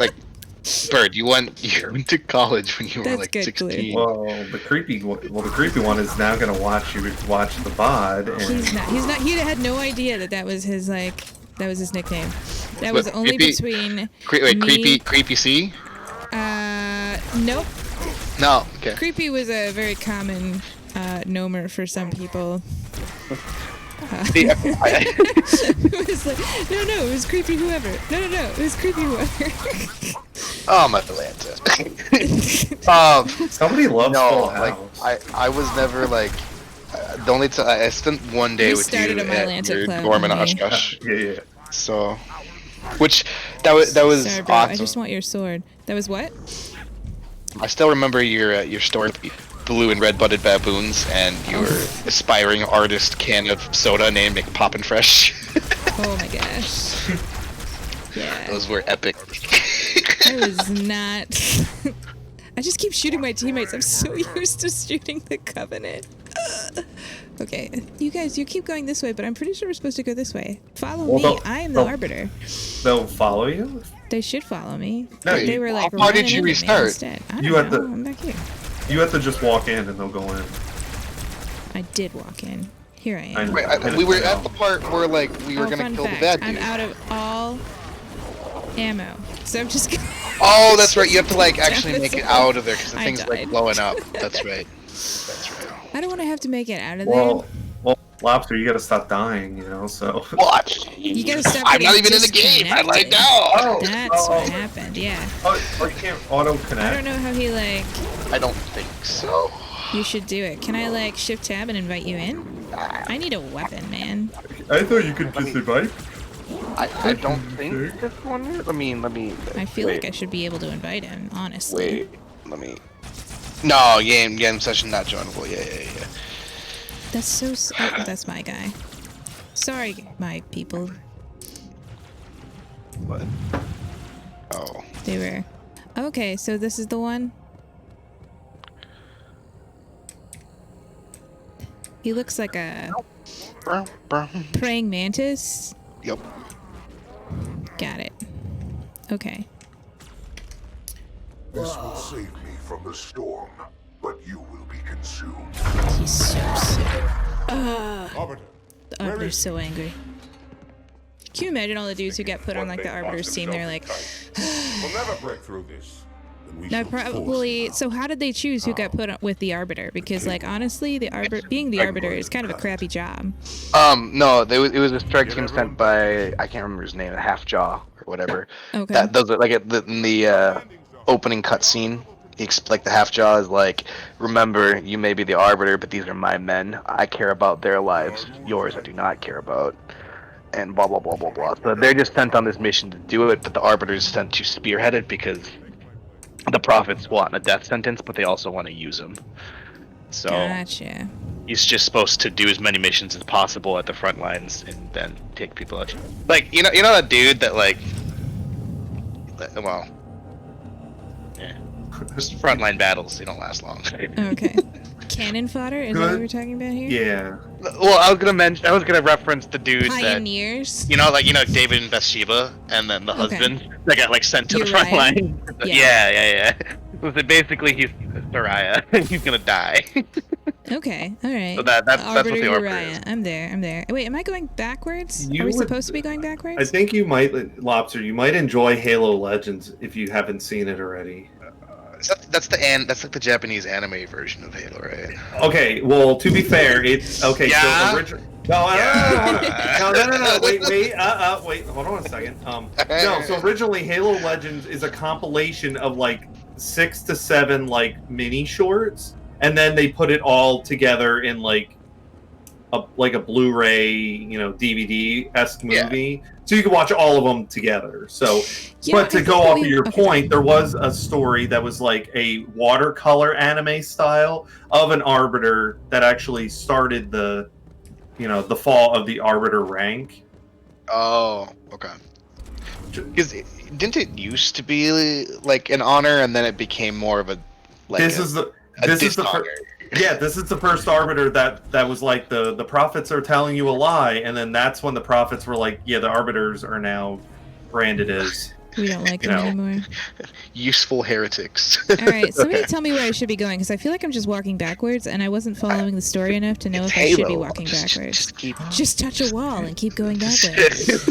Bird, you went to college when you were That's like good, 16. Well, the creepy one is now gonna watch the VOD. And He's not. He had no idea that was his nickname. That was only between me. Creepy C? Nope. No, okay. Creepy was a very common nomer for some people. See, It was like, no, it was creepy whoever. No, it was creepy whoever. oh my Atlanta. somebody loves Full like House. I was never like the only time I spent one day We with you started a at Mylanta your club, dorm in didn't we? Oshkosh. Yeah. So, which that was Sorry, bro. awesome. I just want your sword. That was what? I still remember your story, blue and red butted baboons, and your aspiring artist can of soda named Poppin' Fresh. Oh my gosh. Yeah. Those were epic. I was not. I just keep shooting my teammates. I'm so used to shooting the Covenant. Okay, you guys, you keep going this way, but I'm pretty sure we're supposed to go this way. Follow me. I am the Arbiter. They'll follow you. They should follow me. No, But they were like, how far did running you into me restart? instead. I You don't had know. to- I'm back here. You have to just walk in and they'll go in. I did walk in. Here I I am. know. Wait, we were at the part where like we were gonna fun kill fact, the bad I'm dude. out of all ammo, so I'm just gonna. Oh, that's right. You have to like actually That make was it so- out of there because the I thing's like died. blowing up. That's right. That's right. I don't want to have to make it out of there. Well, Lobster, you gotta stop dying, you know. So. What? You gotta stop I'm not getting even in the game. I lied disconnected. down. Oh, That's what happened. Yeah. Oh, you can't auto connect. I don't know how he like. I don't think so. You should do it. Can I like shift tab and invite you in? I need a weapon, man. I thought you could just invite. I don't think this one is. Let me. I feel like I should be able to invite him, honestly. Wait. Let me. No, game session not joinable. Yeah. That's so. Oh, that's my guy. Sorry, my people. What? Oh. They were. Okay, so this is the one. He looks like a praying mantis. Yep. Got it. Okay. This will save me from the storm, but you will be consumed. He's so sick. Arbiter, The Arbiter's so angry. Can you imagine all the dudes who got put on like the Arbiter's team? They're like, we'll never break through this. Then we no, shall force probably. it. So how did they choose who got put on with the Arbiter? Because like honestly, the Arbiter, being the Arbiter is kind of a crappy job. No, it was a strike team sent by I can't remember his name, Half Jaw or whatever. Okay. Those are like in the opening cutscene. Like the half jaw is like, remember, you may be the arbiter, but these are my men. I care about their lives. Yours I do not care about. And blah blah blah blah blah. So they're just sent on this mission to do it, but the arbiter is sent to spearhead it because the prophets want a death sentence, but they also want to use him. So Gotcha. he's just supposed to do as many missions as possible at the front lines and then take people out. Like you know that dude that like, well, yeah, just frontline battles. They don't last long. Okay. Cannon fodder? Is that what we're talking about here? Yeah. Well, I was gonna reference the dude Pioneers? that David and Bathsheba, and then the Okay. husband that got like sent to the front Uriah? line. Yeah. Yeah. Basically, he's Uriah. He's gonna die. Okay, alright. So that's what the arbiter Uriah. is. I'm there. Wait, am I going backwards? You Are we would- supposed to be going backwards? I think you might, Lobster. You might enjoy Halo Legends if you haven't seen it already. That's like the Japanese anime version of Halo, right? Okay, well, to be fair, it's okay. Yeah. So original. No, no. Wait. Hold on a second. No. So originally, Halo Legends is a compilation of like 6 to 7 like mini shorts, and then they put it all together in like a Blu-ray, DVD esque movie. So you can watch all of them together. So, Yeah, but to I go think off we- of your okay. point, there was a story that was like a watercolor anime style of an arbiter that actually started the fall of the arbiter rank. Oh, okay. Because didn't it used to be like an honor, and then it became more of a This is the first arbiter that was like the prophets are telling you a lie, and then that's when the prophets were like, yeah, the arbiters are now branded as We don't like them anymore. useful heretics. Alright, somebody tell me where I should be going, because I feel like I'm just walking backwards, and I wasn't following the story enough to know if I should be walking backwards. Just touch a wall and keep going backwards.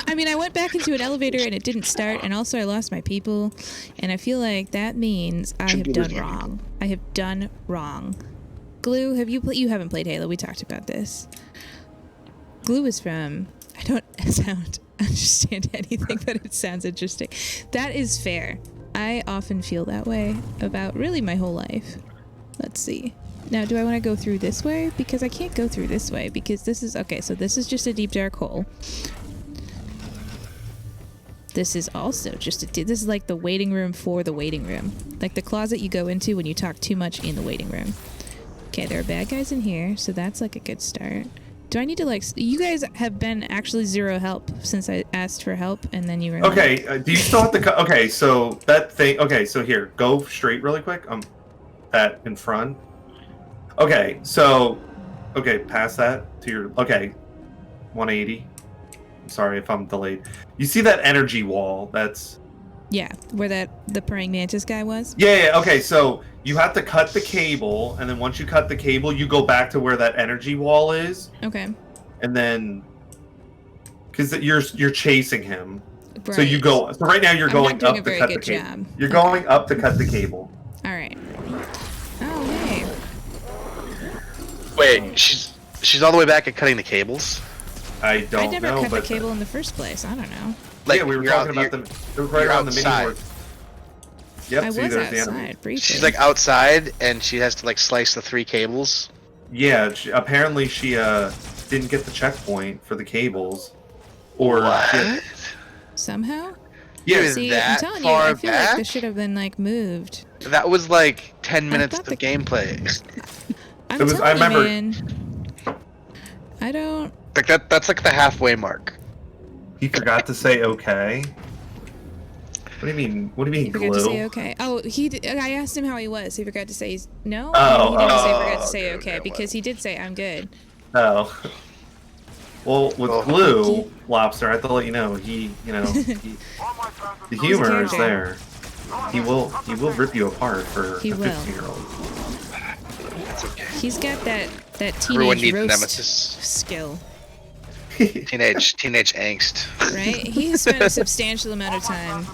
I mean, I went back into an elevator and it didn't start, and also I lost my people, and I feel like that means I have done wrong. I have done wrong. Glue, you haven't played Halo, we talked about this. Glue is from... I don't understand anything, but it sounds interesting. That is fair. I often feel that way about really my whole life. Let's see. Now, do I want to go through this way? Because I can't go through this way, because this is... Okay, so this is just a deep, dark hole. This is also just a... This is like the waiting room for the waiting room. Like the closet you go into when you talk too much in the waiting room. Okay, there are bad guys in here, so that's like a good start. Do I need to like... You guys have been actually zero help since I asked for help, and then you were... Okay, do you still have to... Okay, so that thing... Okay, so here, go straight really quick. That in front. Okay, so... Okay, past that to your... Okay, 180. I'm sorry if I'm delayed. You see that energy wall? That's... Yeah, where the praying mantis guy was? Yeah, okay, so you have to cut the cable, and then once you cut the cable, you go back to where that energy wall is. Okay. And then... Because you're chasing him. Right. So you go... So right now you're going not doing up a to very cut the good cable. job. You're going up to cut the cable. Alright. Oh, hey. Wait, she's all the way back at cutting the cables. I don't I never know, cut the but... cable in the first place. I don't know. Like, yeah, we were you're talking out- about it was right you're around the mini outside. board. Yep, I see, was there's the enemy. outside, briefly. She's like outside, and she has to like slice the 3 cables. Yeah, apparently she didn't get the checkpoint for the cables. Or What? Somehow? yeah, Is See, I'm that telling you, far I feel like back? this should have been like moved. That was like 10 minutes thought of gameplay. I'm It was- I telling remember- you, man. I don't... Like that's like the halfway mark. he forgot to say okay. What do you mean? What do you mean, He forgot to say glue? okay. Oh, I asked him how he was. He forgot to say he's... No? Oh, he didn't say oh, forgot to say okay, okay, okay, because he did say I'm good. Oh. Well, with Oh. glue, Lobster, I have to let you know, the humor is character. there. He will rip you apart for He a will. 15-year-old. That's okay. He's got that Everyone teenage needs roast nemesis. skill, Teenage angst. right? He has spent a substantial amount of time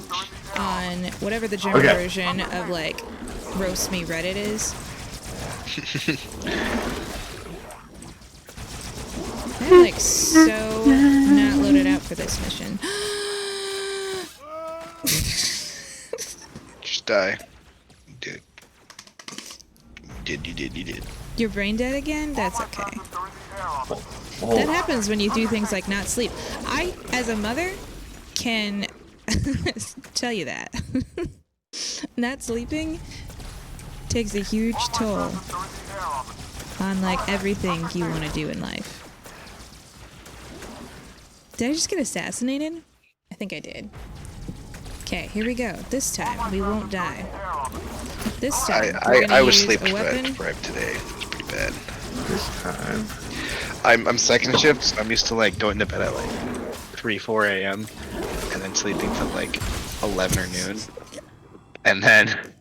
on whatever the German Okay. version of like roast me Reddit is. I'm like so not loaded out for this mission. Just die. did. You're brain dead again? That's okay. Oh, That happens when you do things like not sleep. I, as a mother, can tell you that. Not sleeping takes a huge toll on like everything you want to do in life. Did I just get assassinated? I think I did. Okay, here we go. This time we won't die. This time we're gonna I was use sleep a weapon. deprived today. It's pretty bad. this time. I'm second shift, so I'm used to like going to bed at like 3-4 a.m. and then sleeping till like 11 or noon, and then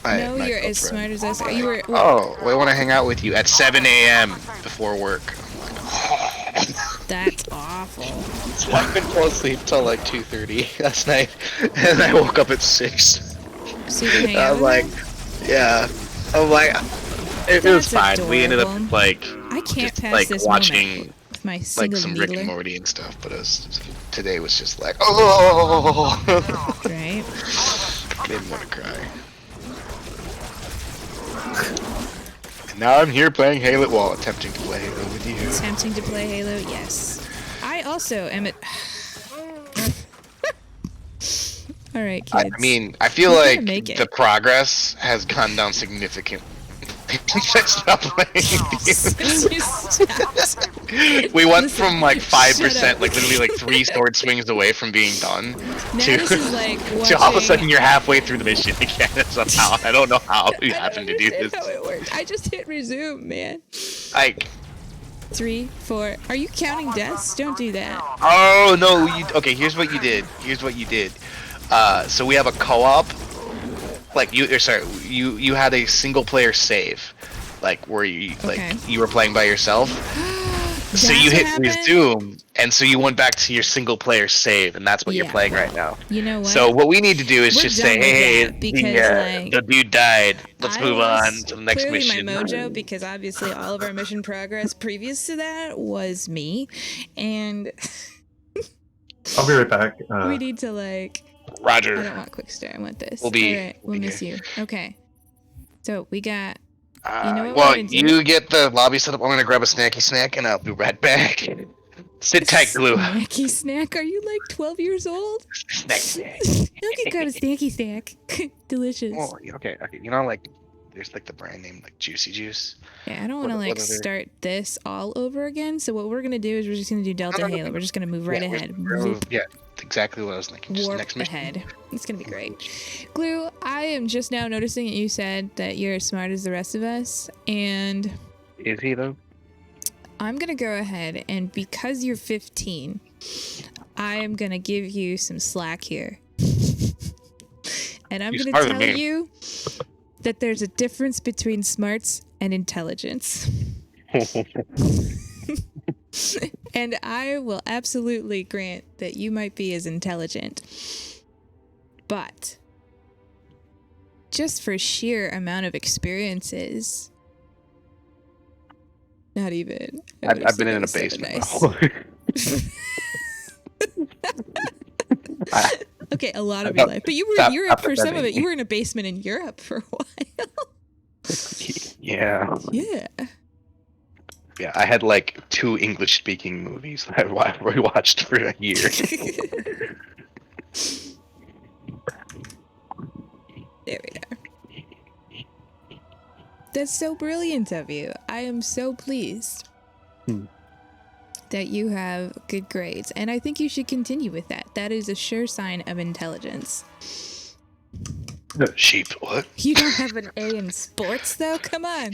No, you're as smart as us. You were. Oh, I want to hang out with you at 7 a.m. before work. That's awful. So I couldn't fall asleep till like 2:30 last night, and I woke up at 6. So you can hang out I'm with like, her? yeah. I'm like, it was That's fine. We ended up adorable. like I can't just pass like this watching moment with my like single some Rick and needler. Morty and stuff, but today was just like, oh, Right? I didn't want to cry. And now I'm here playing Halo while attempting to play Halo with you. Attempting to play Halo, yes. I also am at. All right, kids. I mean, I feel We're gonna like make it. the progress has gone down significantly. Stop playing. Since you stopped. We went Listen, from like shut 5%, up. like literally like 3 sword swings away from being done, Now to, this is like to all of a sudden watching- you're halfway through the mission again somehow. I don't know how you I happen don't to do understand this. how it works. I just hit resume, man. Like, 3, 4. Are you counting deaths? Don't do that. oh no, okay, here's what you did. So we have a co-op. Like you had a single player save, like where Okay. you were playing by yourself. So you That's hit what happened? resume, and so you went back to your single player save, and that's what you're Yeah. playing right now. You know what? So what we need to do is We're just done say, with hey, that because, the dude died. Let's I move on lost to the next clearly mission. my mojo because obviously all of our mission progress previous to that was me, and I'll be right back. we need to like. Roger. I don't want quick start. I want this. We'll be- All right, we'll we'll be miss you. Okay. So we got. Uh, know what well, we're gonna do? you get the lobby set up. I'm gonna grab a snacky snack, and I'll be right back. Sit tight, Glue. Snacky snack? Are you like 12 years old? Snack. Okay, grab a snacky snack. Delicious. Oh, okay. You know, like, there's like the brand name, like Juicy Juice. Yeah, I don't want to what like other- start this all over again. So what we're gonna do is we're just gonna do Delta no. Halo. We're just gonna move right ahead. Yeah, exactly what I was thinking. Just Warp next mission. ahead. It's gonna be great. Glue, I am just now noticing that you said that you're as smart as the rest of us, and Is he though? I'm gonna go ahead and because you're 15, I am gonna give you some slack here. And I'm You're gonna smarter than tell me. you that there's a difference between smarts and intelligence. And I will absolutely grant that you might be as intelligent. But just for sheer amount of experiences, not even. I've been in a basement. Okay, a lot of your life. But you were in Stop Europe for some of defending it. You were in a basement in Europe for a while. Yeah. Yeah. Yeah, I had like 2 English-speaking movies that I rewatched for a year. There we go. That's so brilliant of you. I am so pleased that you have good grades. And I think you should continue with that. That is a sure sign of intelligence. Sheep, what? You don't have an A in sports, though? Come on.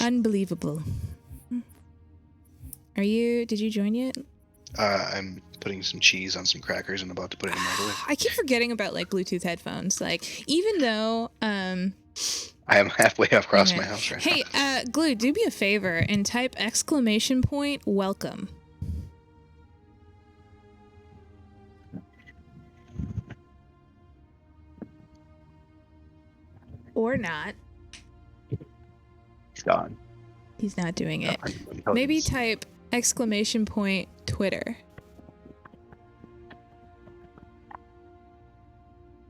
Unbelievable. Did you join yet? I'm putting some cheese on some crackers and about to put it in the microwave. I keep forgetting about like Bluetooth headphones. Like, even though, I am halfway across okay. my house right Hey, Glue, do me a favor and type !! welcome. Or not. It's gone. He's not doing it. Maybe type ! Twitter.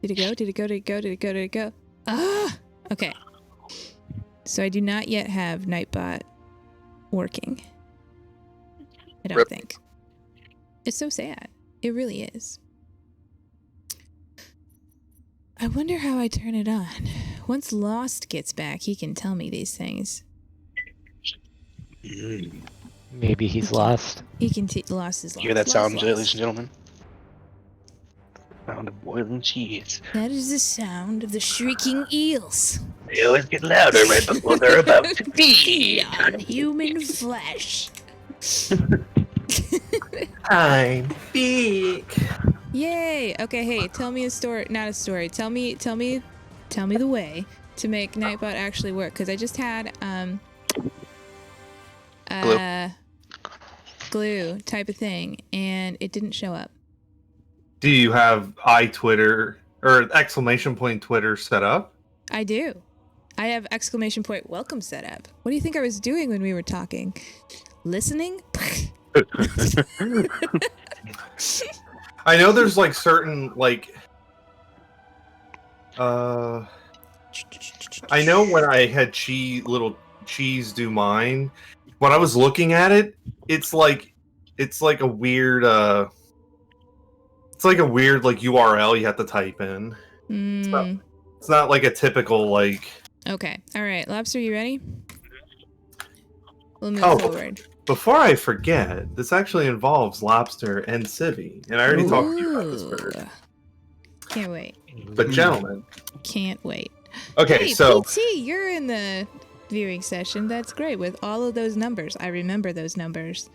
Did it go? Did it go? Did it go? Did it go? Did it go? Ah! Okay. So I do not yet have Nightbot working. I don't Rip. think. It's so sad. It really is. I wonder how I turn it on. Once Lost gets back, he can tell me these things. Maybe he's lost. He can Lost is lost. Hear that Lost, sound, lost. ladies and gentlemen? Sound of boiling cheese. That is the sound of the shrieking eels. They always get louder right before they're about to feed. On human flesh. I'm big. Yay! Okay, hey, tell me a story. Not a story. Tell me the way to make Nightbot actually work. Because I just had glue type of thing, and it didn't show up. Do you have iTwitter or exclamation point Twitter set up? I do. I have exclamation point welcome set up. What do you think I was doing when we were talking? Listening? I know there's like certain like I know when I had little cheese do mine, when I was looking at it, it's like a weird like URL you have to type in. It's not like a typical like. Okay. All right. Laabstah, you ready? We'll move forward. Before I forget, this actually involves Laabstah and Civi, and I already talked to you about this bird. Can't wait. But gentlemen, can't wait. Okay, hey, so PT, you're in the viewing session. That's great with all of those numbers. I remember those numbers.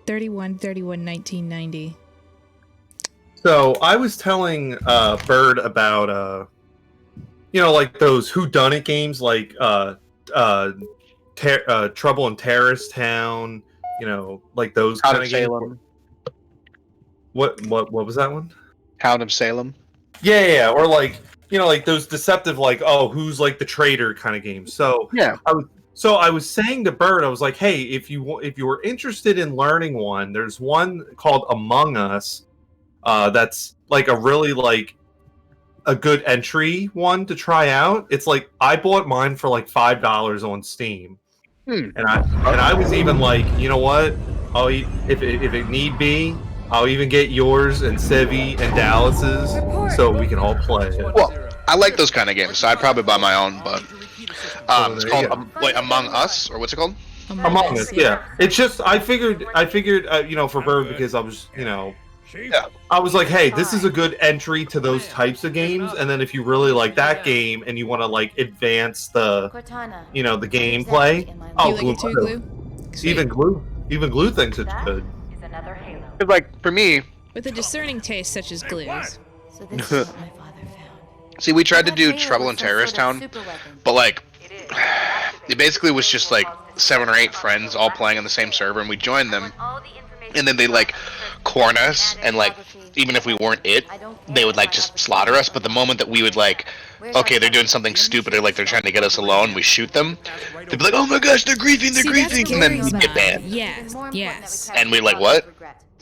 31, 1990. So I was telling Bird about like those whodunit games like Trouble in Terrorist Town, like those kind of games. What was that one? Hound of Salem. Yeah, or like like those deceptive like who's like the traitor kind of games. So yeah, I was saying to Bird, I was like, hey, if you were interested in learning one, there's one called Among Us. That's like a really like a good entry one to try out. It's like I bought mine for like $5 on Steam, and I was even like, you know what? If it need be, I'll even get yours and Civi and Dallas's so we can all play it. Well, I like those kind of games, so I'd probably buy my own. But it's called Among Us, or what's it called? Among Us, yeah. It's just I figured for Bird because I was I was like, hey, this is a good entry to those types of games, and then if you really like that game and you want to like advance the the gameplay, Glue. Even Glue thinks it's good. Like for me, with a discerning taste such as Glue's. So this is what my father found. See, we tried to do Trouble in Terrorist Town, but like it basically was just like 7 or 8 friends all playing on the same server, and we joined them, and then they like corner us, and like even if we weren't they would like just slaughter us. But the moment that we would like, okay, they're doing something stupid, or like they're trying to get us alone, we shoot them, they'd be like, oh my gosh, they're griefing, and then we get banned. Yes. And we're like, what?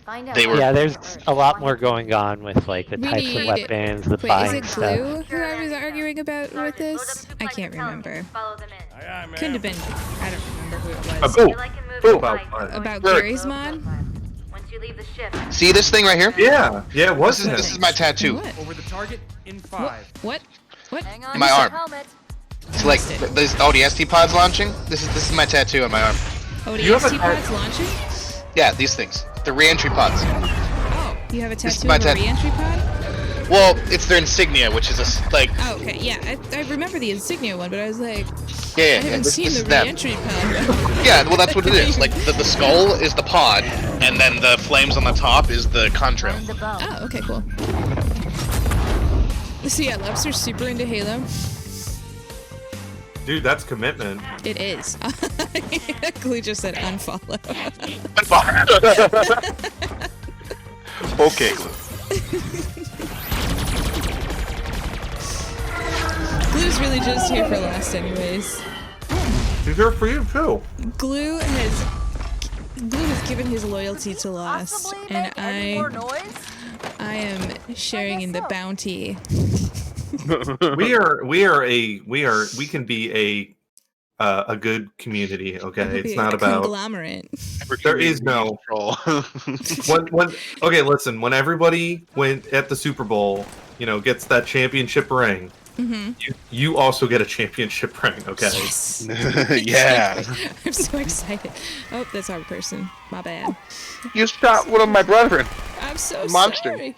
Yeah, there's a lot more going on with like the types of weapons, the buying is it stuff. Glue who I was arguing about with this? I can't remember. Couldn't have been. I don't remember who it was. About Gary's mod. See this thing right here? Yeah, what's this? This is my tattoo. What? Over the target in 5. What? In my arm. It's like those ODST pods launching. This is my tattoo on my arm. ODST pods launching? Yeah, these things. The re-entry pods. Oh, you have a This is tattoo my of a re-entry pod? Well, it's their insignia, which is like. Oh, okay, yeah. I remember the insignia one, but I was like, I Yeah. haven't seen this the is them. re-entry pod. Yeah, well, that's what it is. Like the skull is the pod, and then the flames on the top is the contrail. Oh, okay, cool. So yeah, Laabstah's super into Halo. Dude, that's commitment. It is. Glue just said unfollow. Okay, Glue. Glue's really just here for last anyways. He's here for you too. Glue has given his loyalty to Lost, and I am sharing in the bounty. We can be a good community. Okay, it's not about conglomerate. There is no control. Okay, listen. When everybody went at the Super Bowl, gets that championship ring, you also get a championship ring. Okay. Yes. Yeah. I'm so excited. Oh, that's our person. My bad. You shot one of my brethren. I'm so Monster. sorry.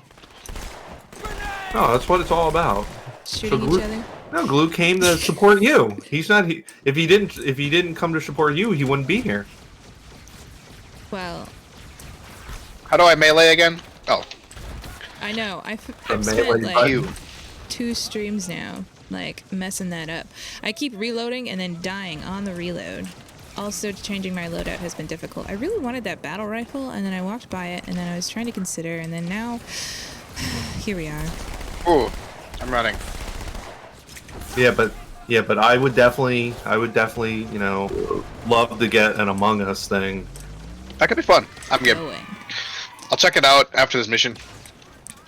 Oh, that's what it's all about. Shooting Glue- each other. No, Glue came to support you. He's not. If he didn't come to support you, he wouldn't be here. Well, How do I melee again? Oh, I know. I've melee spent like button. 2 streams now, like messing that up. I keep reloading and then dying on the reload. Also, changing my loadout has been difficult. I really wanted that battle rifle, and then I walked by it, and then I was trying to consider, and then now, here we are. ooh, I'm running. Yeah, but I would definitely, love to get an Among Us thing. That could be fun. I'm good. Going. I'll check it out after this mission.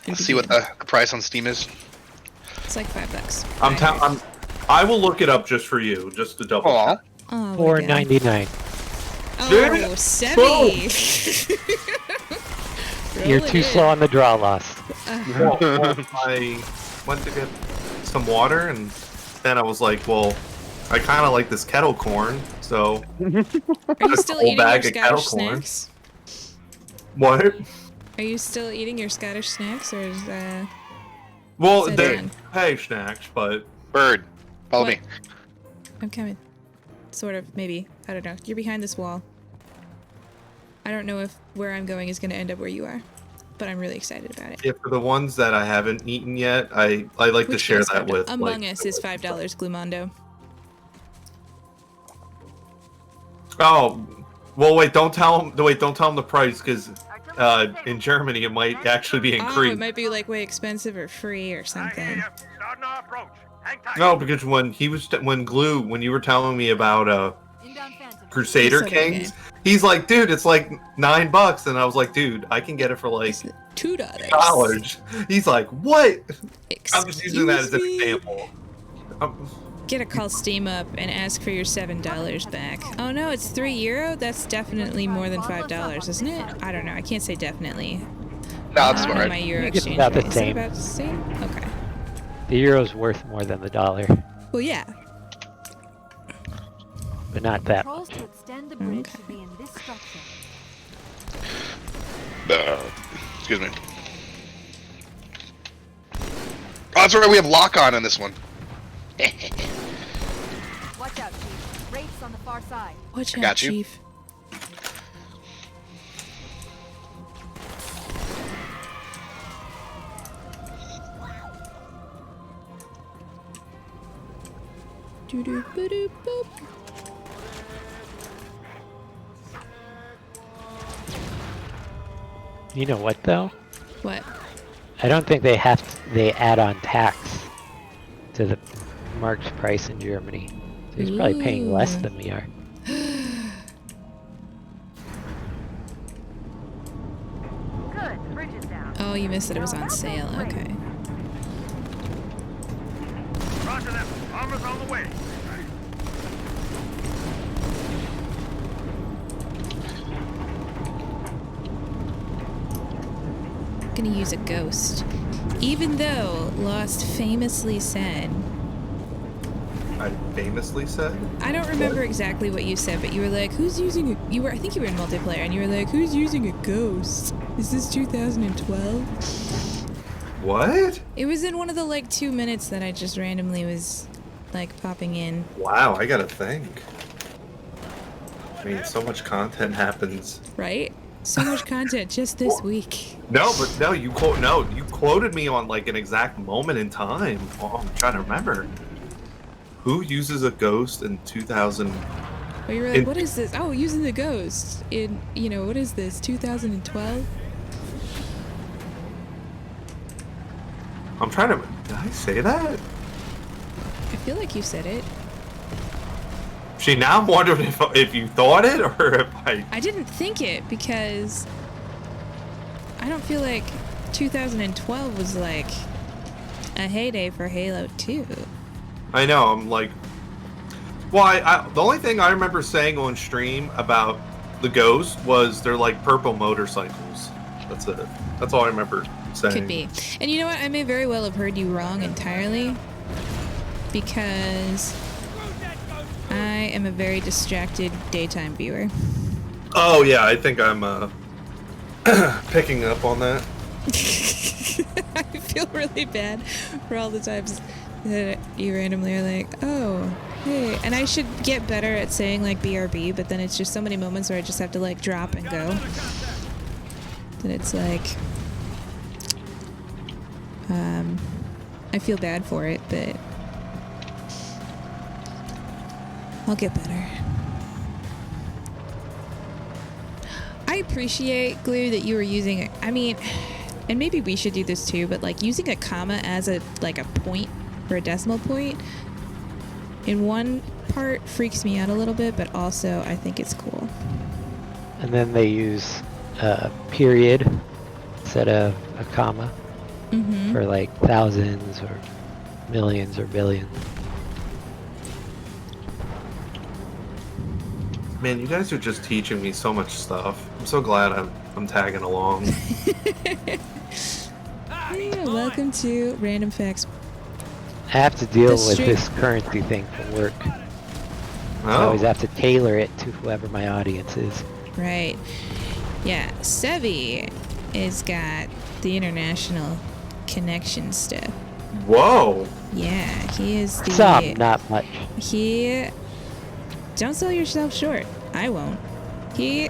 Let's see what the price on Steam is. It's like $5. I will look it up just for you, just to double Aw. check. Oh, $4.99. Oh, Dude, Sebby! You're too slow on the draw, Lost. Well, I went to get some water, and then I was like, well, I kind of like this kettle corn, so. Are you still whole eating your bag of kettle Scottish corn. snacks? What? Are you still eating your Scottish snacks, or is Well, Sit they down. hey snacks, but Bird, follow What? me. I'm coming. Sort of, maybe. I don't know. You're behind this wall. I don't know if where I'm going is going to end up where you are, but I'm really excited about it. yeah, for the ones that I haven't eaten yet, I like to Which share is that $5. with. Among like, Us is $5, Glumondo. Oh, well, wait! Don't tell him. Wait! Don't tell him the price, because in Germany it might actually be Oh, increased. it might be like way expensive or free or something. Starting our approach. Hang tight. No, because when you were telling me about Crusader It's Kings, he's like, dude, it's like $9, and I was like, dude, I can get it for like $2. He's like, what? I'm just using that as an Excuse me? example. Get a call Steam up and ask for your $7 back. Oh no, it's €3? That's definitely more than $5, isn't it? I don't know. I can't say definitely. No, that's I don't know right. my euro I think it's exchange about the rate. Is it same. about the same? Okay. The euro's worth more than the dollar, Well, yeah. but not that. Controls to extend the bridge Okay. should be in this structure. Excuse me. Oh, that's right. We have lock on in this one. Watch out, Chief. Wraiths on the far side. Watch out, Got you. Chief. Doo-doo-ba-doo-boop. You know what though? What? I don't think they add on tax to the marked price in Germany. So he's probably paying less Ooh. than we are. Good. The bridge is down. Oh, you missed that it was on sale. Okay. Roger that. Armor's on the way. Gonna use a ghost. Even though Lost famously said, I famously said. I don't remember exactly what you said, but you were like, who's using a, I think you were in multiplayer, and you were like, who's using a ghost? Is this 2012? What? It was in one of the like 2 minutes that I just randomly was like popping in. Wow, I gotta think. I mean, so much content happens. Right? So much content just this week. No, but no, you quoted me on like an exact moment in time. Oh, I'm trying to remember. Who uses a ghost in 2000? But you were like, what is this? Oh, using the ghost in, what is this, 2012? I'm trying to. Did I say that? I feel like you said it. See, now I'm wondering if you thought it or if I. I didn't think it because I don't feel like 2012 was like a heyday for Halo 2. I know. I'm like, well, the only thing I remember saying on stream about the Ghost was they're like purple motorcycles. That's it. That's all I remember saying. Could be. And you know what? I may very well have heard you wrong entirely because I am a very distracted daytime viewer. Oh yeah, I think I'm picking up on that. I feel really bad for all the times that you randomly are like, oh, hey. And I should get better at saying like BRB, but then it's just so many moments where I just have to like drop and go. Then it's like, I feel bad for it, but I'll get better. I appreciate, Glue, that you were using it. I mean, and maybe we should do this too, but like using a comma as a point or a decimal point in one part freaks me out a little bit, but also I think it's cool. And then they use a period instead of a comma for like thousands or millions or billions. Man, you guys are just teaching me so much stuff. I'm so glad I'm tagging along. Yeah, welcome to Random Facts. I have to deal The with stream- this currency thing from work. I Oh, always have to tailor it to whoever my audience is. Right. Yeah, Sevi has got the international connection stuff. whoa! Yeah, he is the... Some, not much. He... Don't sell yourself short. I won't. He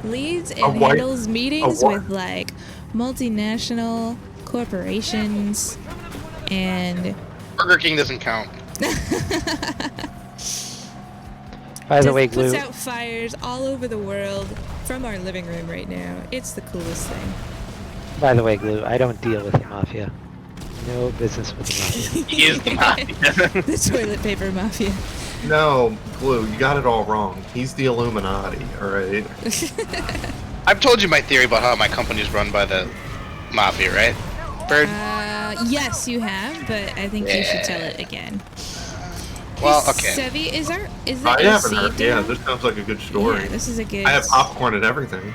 leads and white- handles meetings a whi- with like multinational corporations and Burger King doesn't count. By the just way, puts Glue, out fires all over the world from our living room right now. It's the coolest thing. I don't deal with the mafia. No business with the mafia. He is the mafia. The toilet paper mafia. No, Glue, you got it all wrong. He's the Illuminati, alright? I've told you my theory about how my company's run by the mafia, right? Bird? Yes, you have, but I think you should tell it again. Well, Hey, okay. Sevi, is the I haven't AC heard. Yeah, down? this sounds like a good story. Yeah, this is a good... I have popcorn and everything.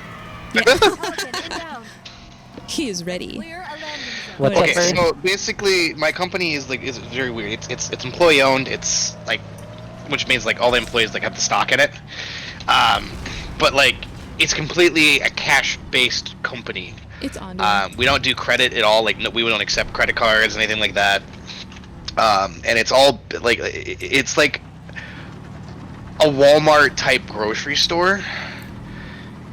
Pelican inbound. He is ready. Clear a landing zone. What's up, Okay, Bird? so basically, my company is very weird. It's employee owned. It's like, which means like all the employees like have the stock in it. But like, it's completely a cash based company. It's on. We don't do credit at all. Like, no, we don't accept credit cards, anything like that. And it's all like, it's like a Walmart type grocery store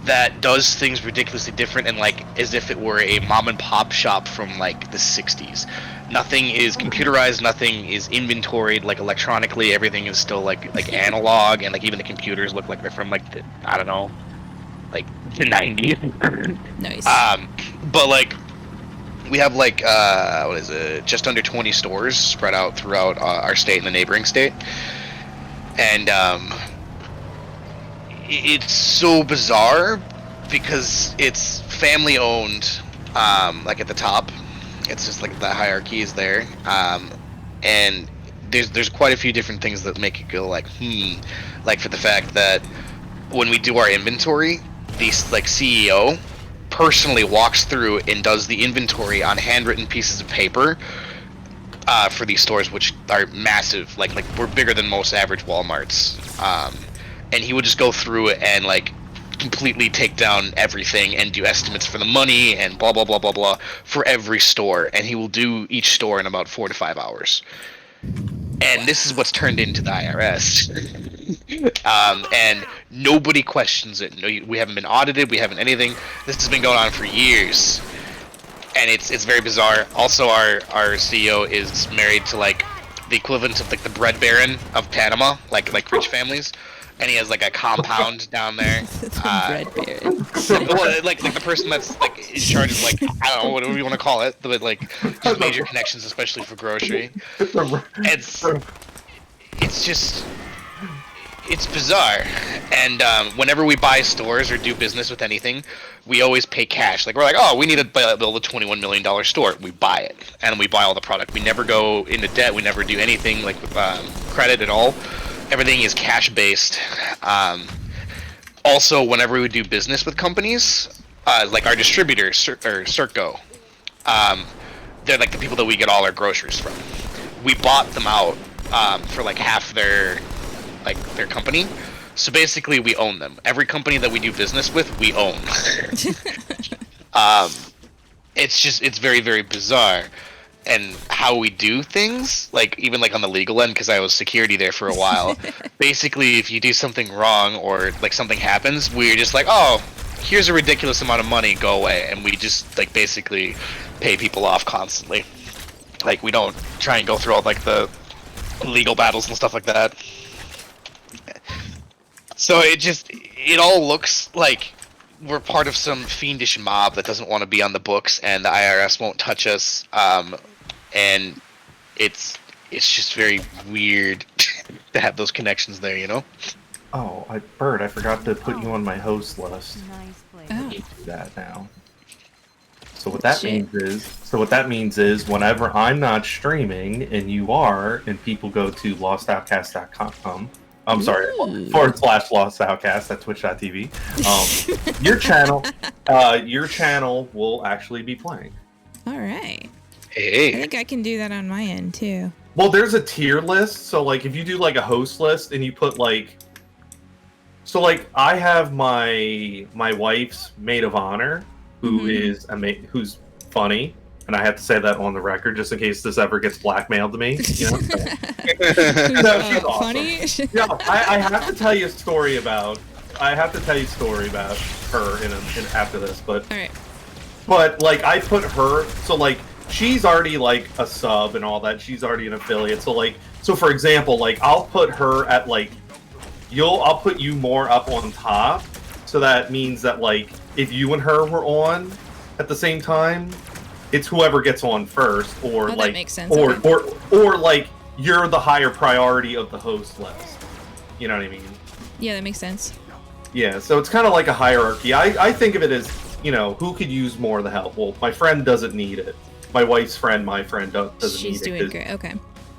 that does things ridiculously different and like as if it were a mom and pop shop from like the 60s. Nothing is computerized, nothing is inventoried like electronically. Everything is still like analog, and like even the computers look like they're from like the, I don't know, like the 90s. Nice. But like we have like what is it, just under 20 stores spread out throughout our state and the neighboring state, and it's so bizarre because it's family owned, like at the top. It's just like the hierarchy is there, and there's quite a few different things that make it go like like for the fact that when we do our inventory, the like CEO personally walks through and does the inventory on handwritten pieces of paper for these stores, which are massive. Like we're bigger than most average Walmarts, and he would just go through it and like completely take down everything and do estimates for the money and blah blah blah blah blah for every store, and he will do each store in about 4 to 5 hours. And this is what's turned into the IRS. And nobody questions it. No, we haven't been audited. We haven't anything. This has been going on for years, and it's very bizarre. Also, our CEO is married to like the equivalent of like the bread baron of Panama, like rich families. And he has like a compound down there. Bread baron. Well, like the person that's like in charge of like, I don't know, whatever you want to call it, but like just major connections, especially for grocery. It's just it's bizarre. And whenever we buy stores or do business with anything, we always pay cash. Like, we're like, oh, we need to build a $21 million store. We buy it, and we buy all the product. We never go into debt. We never do anything like with credit at all. Everything is cash based. Also, whenever we do business with companies, like our distributors, Circo, they're like the people that we get all our groceries from. We bought them out for like half their company. So basically, we own them. Every company that we do business with, we own. It's very, very bizarre. And how we do things, like even like on the legal end, because I was security there for a while. Basically, if you do something wrong or like something happens, we're just like, oh, here's a ridiculous amount of money, go away, and we just like basically pay people off constantly. Like, we don't try and go through all like the legal battles and stuff like that. So it all looks like we're part of some fiendish mob that doesn't want to be on the books, and the IRS won't touch us. And it's just very weird to have those connections there, you know? Oh, Bird, I forgot to put you on my host list. Nice place. Oh. Do that now. So what that means is whenever I'm not streaming and you are, and people go to lostoutcast.com, I'm sorry, / Lost Outcast at twitch.tv, your channel will actually be playing. All right. Hey. I think I can do that on my end too. Well, there's a tier list, so like if you do like a host list and you put like, so like I have my wife's maid of honor, who is who's funny, and I have to say that on the record just in case this ever gets blackmailed to me. You know? No, she's awesome. Funny. No, I have to tell you a story about. I have to tell you a story about her in after this, but All right. But like I put her, so like she's already like a sub and all that. She's already an affiliate. So for example, like I'll put her at like I'll put you more up on top. So that means that like if you and her were on at the same time, it's whoever gets on first, or that like makes sense. or, Okay. or like you're the higher priority of the host list. You know what I mean? Yeah, that makes sense. Yeah, so it's kind of like a hierarchy. I think of it as, you know, who could use more of the help? Well, my friend doesn't need it. My wife's friend, my friend doesn't need it. She's doing great. Okay.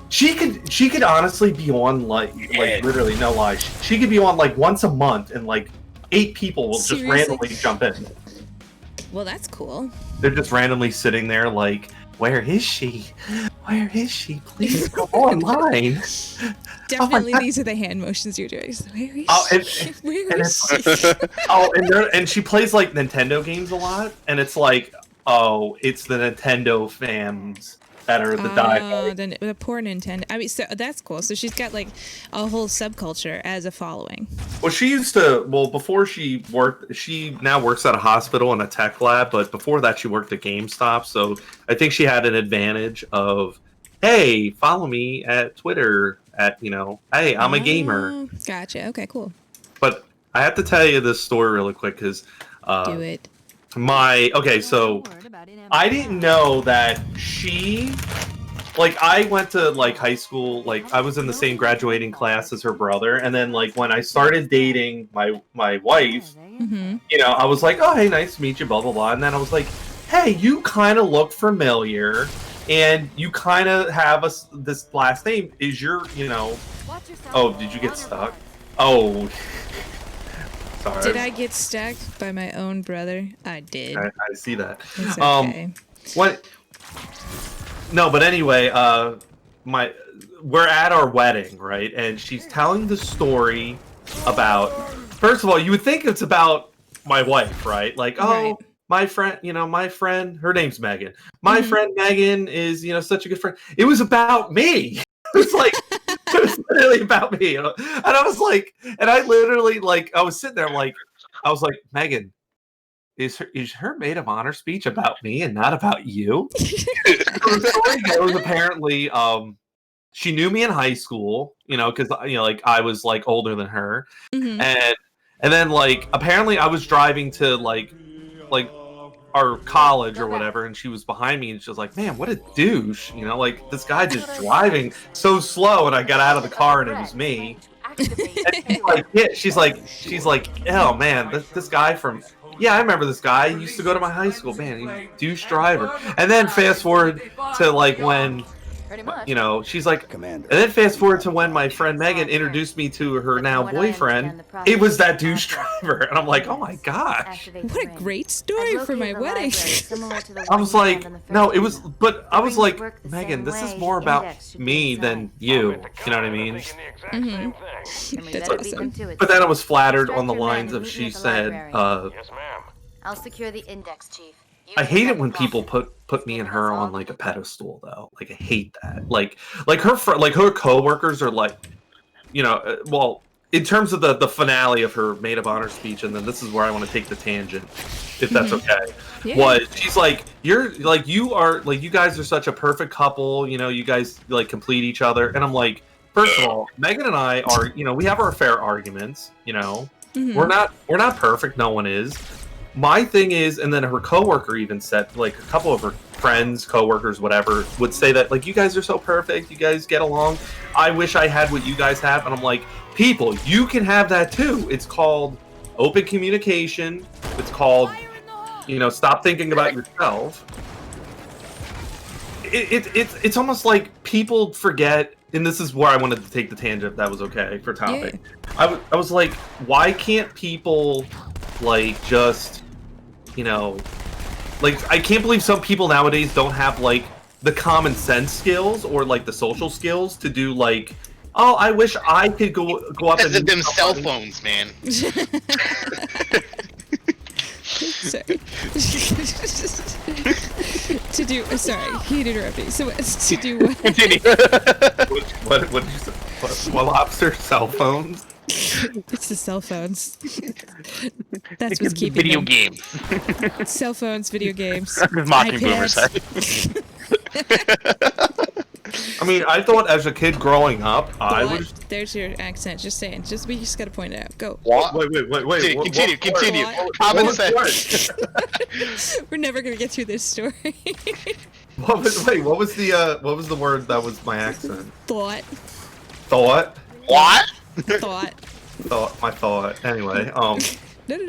She could honestly be on like literally no lie. She could be on like once a month, and like 8 people will Seriously? just randomly jump in. Well, that's cool. They're just randomly sitting there like, where is she? Where is she? Please go online. Definitely, these are the hand motions you're doing. Where is she? Where is she? And she plays like Nintendo games a lot, and it's like, oh, it's the Nintendo fans that are the diehard. The poor Nintendo. I mean, so that's cool. So she's got like a whole subculture as a following. Well, she used to. Well, before she worked, she now works at a hospital in a tech lab. But before that, she worked at GameStop. So I think she had an advantage of, hey, follow me at Twitter. Hey, I'm a gamer. Gotcha. Okay, cool. But I have to tell you this story really quick because Do it. So I didn't know that she, like, I went to like high school, like I was in the same graduating class as her brother, and then like when I started dating my wife, you know, I was like, oh hey, nice to meet you, blah blah blah, and then I was like, hey, you kind of look familiar, and you kind of have this last name. Is your, you know? Oh, did you get stuck? Oh. Sorry. Did I get stuck by my own brother? I did. I see that. It's okay. What? No, but anyway, we're at our wedding, right? And she's telling the story about. First of all, you would think it's about my wife, right? Like, oh, Right. my friend, her name's Megan. My friend Megan is, you know, such a good friend. It was about me. It was like. It was literally about me, you know? And I was like, and I literally like, I was sitting there like, I was like, Megan, is her maid of honor speech about me and not about you? It was apparently, she knew me in high school, you know, because you know, like I was like older than her, and then like apparently I was driving to like our college or whatever, and she was behind me, and she was like, man, what a douche, you know, like this guy just driving so slow, and I got out of the car and it was me, And she's like, oh man, this guy from, yeah, I remember this guy. He used to go to my high school. Man, he douche driver. And then fast forward to like when, Pretty much. you know, she's like, and then fast forward to when my friend Megan introduced me to her now boyfriend. It was that douche driver, and I'm like, oh my gosh. What a great story for my wedding. I was like, no, it was, but I was like, Megan, this is more about me than you. You know what I mean? That's awesome. But then I was flattered on the lines of she said, Yes, ma'am. I'll secure the index, Chief. I hate it when people put me and her on like a pedestal though. Like I hate that. Like her coworkers are like, you know, well, in terms of the finale of her maid of honor speech, and then this is where I want to take the tangent, if that's okay. Yeah. Was she's like, you're like, you are like, you guys are such a perfect couple. You know, you guys like complete each other, and I'm like, first of all, Megan and I are, you know, we have our fair arguments. You know, we're not perfect. No one is. My thing is, and then her coworker even said, like a couple of her friends, coworkers, whatever, would say that like, you guys are so perfect, you guys get along. I wish I had what you guys have, and I'm like, people, you can have that too. It's called open communication. It's called, you know, stop thinking about yourself. It's almost like people forget, and this is where I wanted to take the tangent. If that was okay for topic. Yeah. I was like, why can't people like just, you know, like I can't believe some people nowadays don't have like the common sense skills or like the social skills to do like, oh, I wish I could go up and Because of them cell phones, man. Sorry. To do, sorry, he interrupted me. So to do what? Continue. What did you say? What lobster cell phones? It's the cell phones. That's what's keeping Video them. games. Cell phones, video games. Mocking iPads. boomers. I mean, I thought as a kid growing up, I was. There's your accent. Just saying. We just gotta point it out. Go. What? Wait. Continue. What? Common What sense. We're never gonna get through this story. What was the word that was my accent? Thought. Thought. What? My thought. Anyway, No,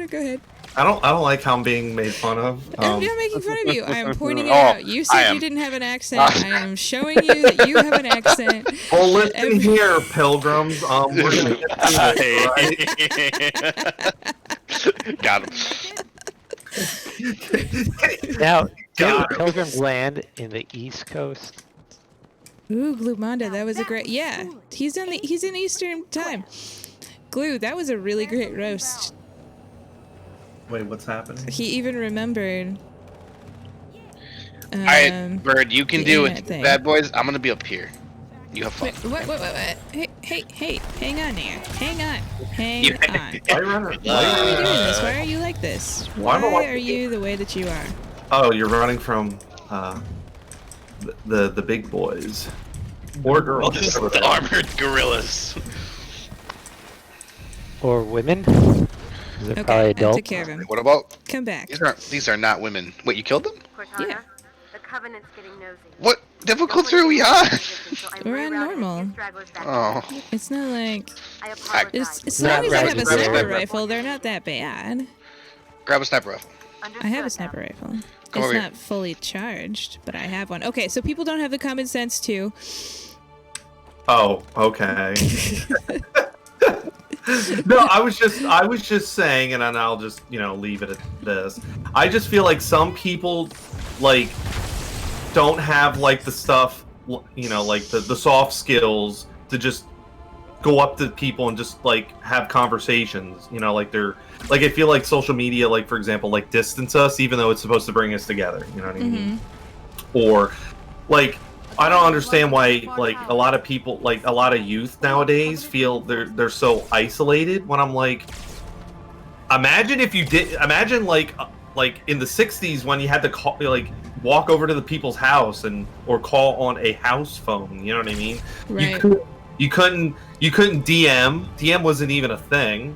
go ahead. I don't like how I'm being made fun of. I'm not making fun of you. I am pointing it out. You said you didn't have an accent. I am showing you that you have an accent. Well, listen here, pilgrims. We're gonna get through this, right? Got him. Now, do pilgrims land in the East Coast? Ooh, Glue Mondo, that was a great. Yeah, he's in Eastern time. Glue, that was a really great roast. Wait, what's happening? He even remembered. Alright, Bird, you can the do internet it. thing. Bad boys, I'm gonna be up here. You have fun. Wait. Hey, hang on there. Hang on. Why Why are you doing this? Why are you like this? Why are you the way that you are? Oh, you're running from the big boys or girls. The armored gorillas. Or women? Is it Okay, probably I adults? took care of him. What about? Come back. These are not women. Wait, you killed them? Yeah. The Covenant's getting nosy. What difficulty are we on? We're on normal. Oh. It's not like I apologize. as long as I have a Grab sniper it. rifle, they're not that bad. Grab a sniper rifle. I have a sniper rifle. Come It's over here. not fully charged, but I have one. Okay, so people don't have the common sense too. Oh, okay. No, I was just saying, and then I'll just, you know, leave it at this. I just feel like some people, like, don't have, like, the stuff, you know, like, the soft skills to just go up to people and just, like, have conversations, you know, like, they're, like, I feel like social media, like, for example, like, distance us, even though it's supposed to bring us together, you know what I mean? Or, like, I don't understand why, like, a lot of people, like, a lot of youth nowadays feel they're so isolated. When I'm like, imagine like in the '60s when you had to call, like, walk over to the people's house or call on a house phone. You know what I mean? Right. You couldn't DM. DM wasn't even a thing.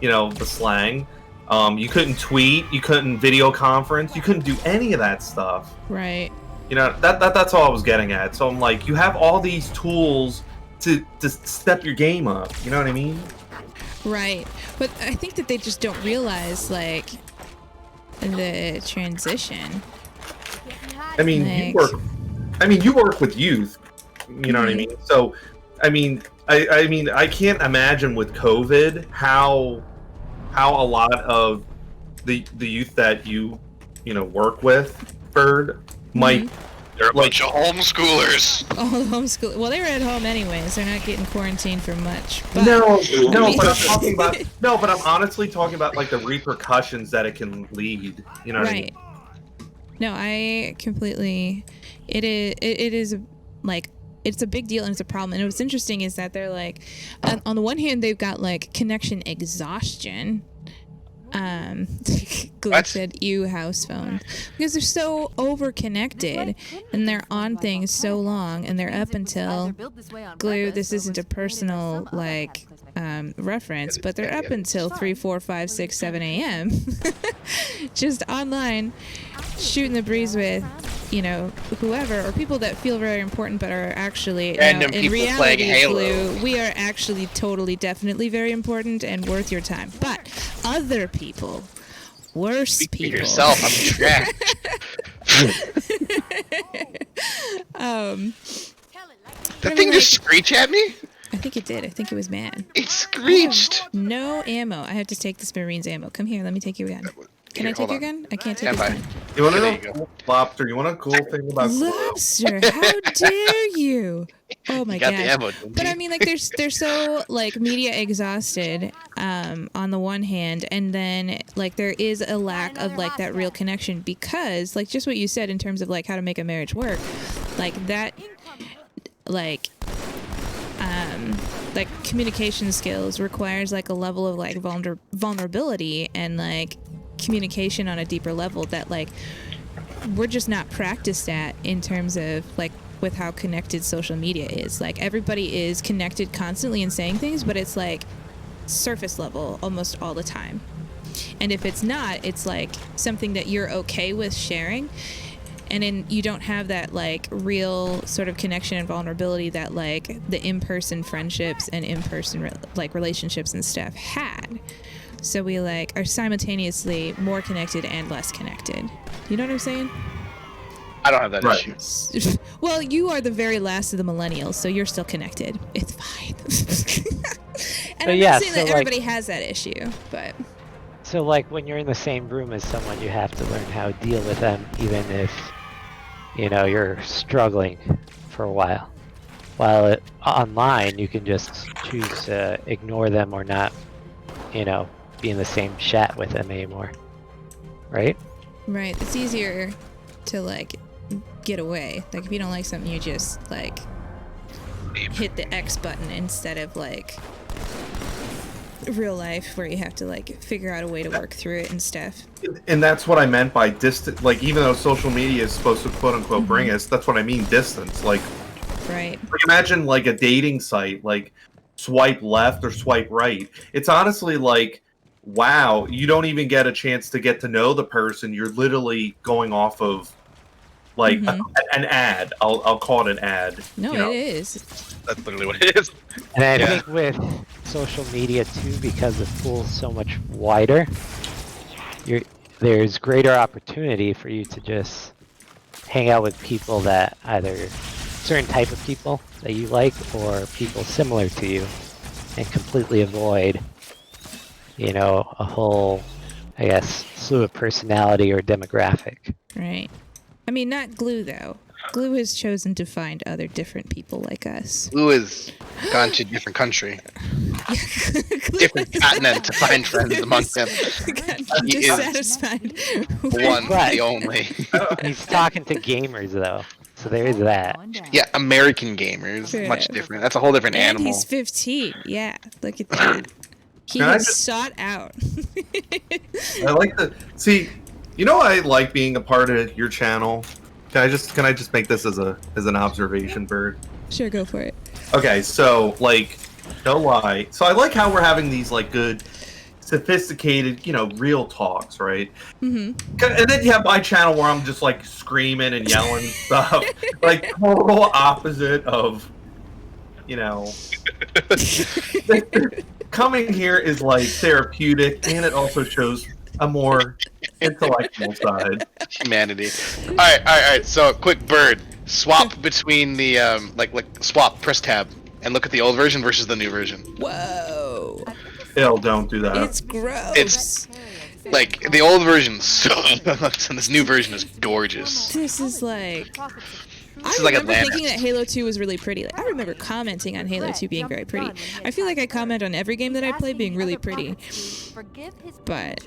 You know, the slang. You couldn't tweet. You couldn't video conference. You couldn't do any of that stuff. Right. You know, that's all I was getting at. So I'm like, you have all these tools to step your game up. You know what I mean? Right. But I think that they just don't realize, like, the transition. I mean, you work with youth. You know what I mean? So, I mean, I can't imagine with COVID how a lot of the youth that you work with, Bird, might. They're a bunch of homeschoolers. All homeschool. Well, they were at home anyways. They're not getting quarantined for much. But, No, but I'm talking about. No, but I'm honestly talking about like the repercussions that it can lead. You know what I mean? No, I completely. It is like it's a big deal and it's a problem. And what's interesting is that they're like, on the one hand, they've got like connection exhaustion. Glitch said, "Ew, house phone," because they're so over-connected and they're on things so long, and they're up until Glue. This isn't a personal like reference, but they're up until 3, 4, 5, 6, 7 a.m. just online, shooting the breeze with whoever, or people that feel very important but are actually random in people reality, playing Halo. Glue, we are actually totally definitely very important and worth your time. But other people, worse Speak people. for yourself, I'm trash. That thing just screech at me? I think it did. I think it was mad. It screeched. No ammo. I have to take this Marine's ammo. Come here. Let me take your gun. Can I take your gun? I can't take your gun. You want to know, Laabstah? You want a cool thing about Laabstah? How dare you? Oh my You got god! the ammo, didn't But you? I mean, like, they're so like media exhausted on the one hand, and then like there is a lack of like that real connection, because like just what you said in terms of like how to make a marriage work, like that, like communication skills requires like a level of like vulnerability and like communication on a deeper level that like we're just not practiced at in terms of like with how connected social media is. Like everybody is connected constantly and saying things, but it's like surface level almost all the time. And if it's not, it's like something that you're okay with sharing, and then you don't have that like real sort of connection and vulnerability that like the in-person friendships and in-person like relationships and stuff had. So we like are simultaneously more connected and less connected. You know what I'm saying? I don't have that issue. Well, you are the very last of the millennials, so you're still connected. It's fine. And I'm not saying that everybody has that issue, but... So, like, when you're in the same room as someone, you have to learn how to deal with them, even if, you're struggling for a while. While online, you can just choose to ignore them or not, be in the same chat with them anymore. Right? Right. It's easier to, like, get away. Like, if you don't like something, you just, like, hit the X button instead of, like, real life where you have to, like, figure out a way to work through it and stuff. And that's what I meant by distant. Like, even though social media is supposed to quote unquote bring us, that's what I mean, distance. Like, right. Like, imagine like a dating site, like swipe left or swipe right. It's honestly like, wow, you don't even get a chance to get to know the person. You're literally going off of like an ad. I'll call it an ad. No, it is. That's literally what it is. And I think with social media too, because the pool's so much wider, there's greater opportunity for you to just hang out with people that either certain type of people that you like or people similar to you, and completely avoid, a whole, I guess, slew of personality or demographic. Right. I mean, not Glue, though. Glue has chosen to find other different people like us. Glue has gone to a different country. Different continent to find friends among them. He is dissatisfied. one, the only. He's talking to gamers, though. So there is that. Yeah, American gamers. Yeah. Much different. That's a whole different And animal. he's 15. Yeah, look at that. He Can I is just- sought out. I like the see. I like being a part of your channel. Can I just make this as an observation, Bird? Sure, go for it. Okay, so like, no lie. So I like how we're having these like good, sophisticated, real talks, right? Mm-hmm. And then you have my channel where I'm just like screaming and yelling stuff, like total opposite of you know, coming here is like therapeutic, and it also shows a more intellectual side. Humanity. All right. So, quick bird. Swap between the swap. Press tab and look at the old version versus the new version. Whoa. Ew, don't do that. It's gross. It's like the old version sucks, and this new version is gorgeous. This is like... This I is like remember Atlantis. thinking that Halo 2 was really pretty. Like, I remember commenting on Halo 2 being very pretty. I feel like I comment on every game that I play being really pretty. But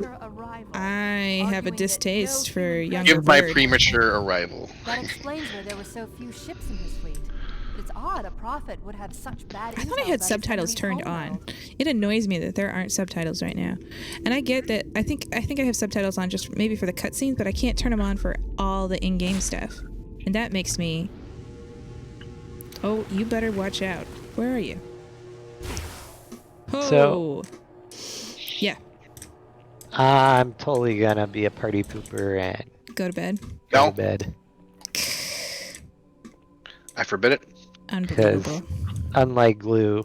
I have a distaste for younger Give my bird. premature arrival. That explains why there were so few ships in his fleet. But it's odd a prophet would have such bad I thought I had subtitles turned on. It annoys me that there aren't subtitles right now. And I get that I think I have subtitles on just maybe for the cutscenes, but I can't turn them on for all the in-game stuff. And that makes me... Oh, you better watch out. Where are you? Oh! Yeah, I'm totally gonna be a party pooper and go to bed. go No, to bed. I forbid it. Unbelievable. Unlike Glue,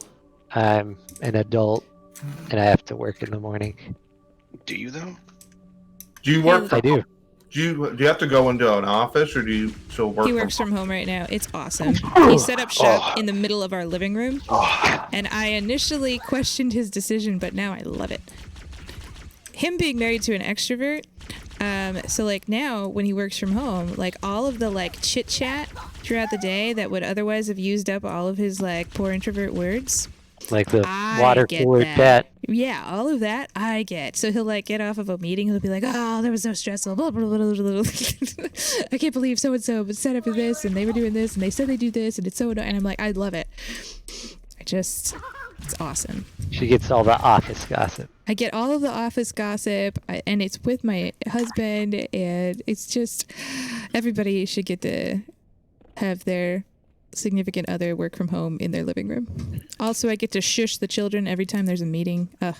I'm an adult and I have to work in the morning. Do you though? Do you work? I do. Do you have to go into an office, or do you still work? He works from home right now. It's awesome. He set up shop in the middle of our living room, and I initially questioned his decision, but now I love it. Him being married to an extrovert, so like now when he works from home, like all of the like chit chat throughout the day that would otherwise have used up all of his like poor introvert words. Like the I water get cooler that. chat. Yeah, all of that I get. So he'll like get off of a meeting. He'll be like, "Oh, that was so stressful. Blah, blah, blah, blah, blah. I can't believe so and so was set up for this, and they were doing this, and they said they do this, and it's so annoying." And I'm like, I love it. It's awesome. She gets all the office gossip. I get all of the office gossip, and it's with my husband, and it's just everybody should get to have their significant other work from home in their living room. Also, I get to shush the children every time there's a meeting. Ugh.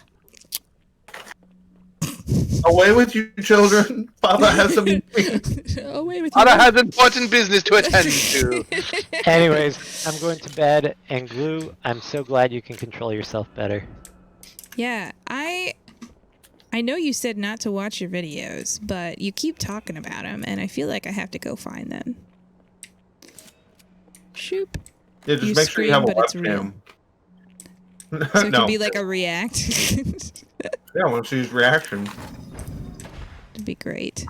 Away with you, children. Papa has some. Away with you. Anna has important business to attend to. Anyways, I'm going to bed, and Glue, I'm so glad you can control yourself better. Yeah, I know you said not to watch your videos, but you keep talking about them, and I feel like I have to go find them. Shoop. Yeah, just You make sure you have a scream, but it's webcam. So it No. could be like a react. Yeah, I want to see his reaction. It'd be great.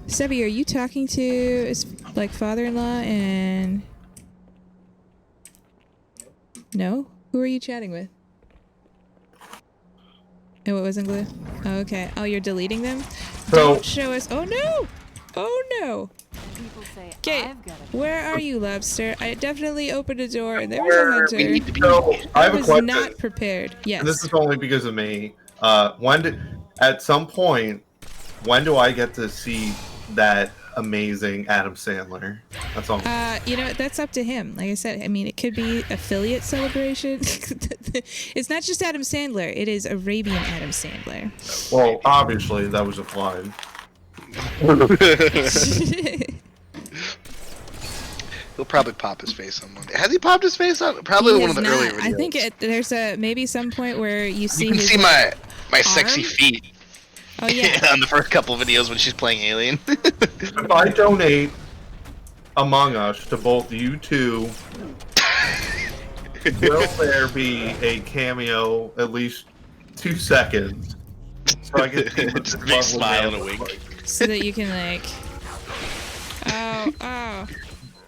Sebi, are you talking to his like father-in-law and... No? Who are you chatting with? Oh, it wasn't Glue? Oh, okay. Oh, you're deleting them? So- Don't show us... Oh, no! Oh, no! People say Okay, I've got a where are you, Laabstah? I definitely opened a door and there was a hunter. We need to be. So I I have a was question. not prepared. Yes. And this is only because of me. At some point, when do I get to see that amazing Adam Sandler? That's all. You know, that's up to him. Like I said, I mean, it could be affiliate celebration. It's not just Adam Sandler. It is Arabian Adam Sandler. Well, obviously that was implied. He'll probably pop his face on one day. Has he popped his face on? Probably He one of has the not. earlier videos. I think there's maybe some point where you see You can his, see like, my sexy arm? feet Oh yeah. on the first couple videos when she's playing Alien. If I donate Among Us to both you two, will there be a cameo at least 2 seconds? So I can see what Just a this big lovely smile man and a looks wink. like. So that you can like. Oh.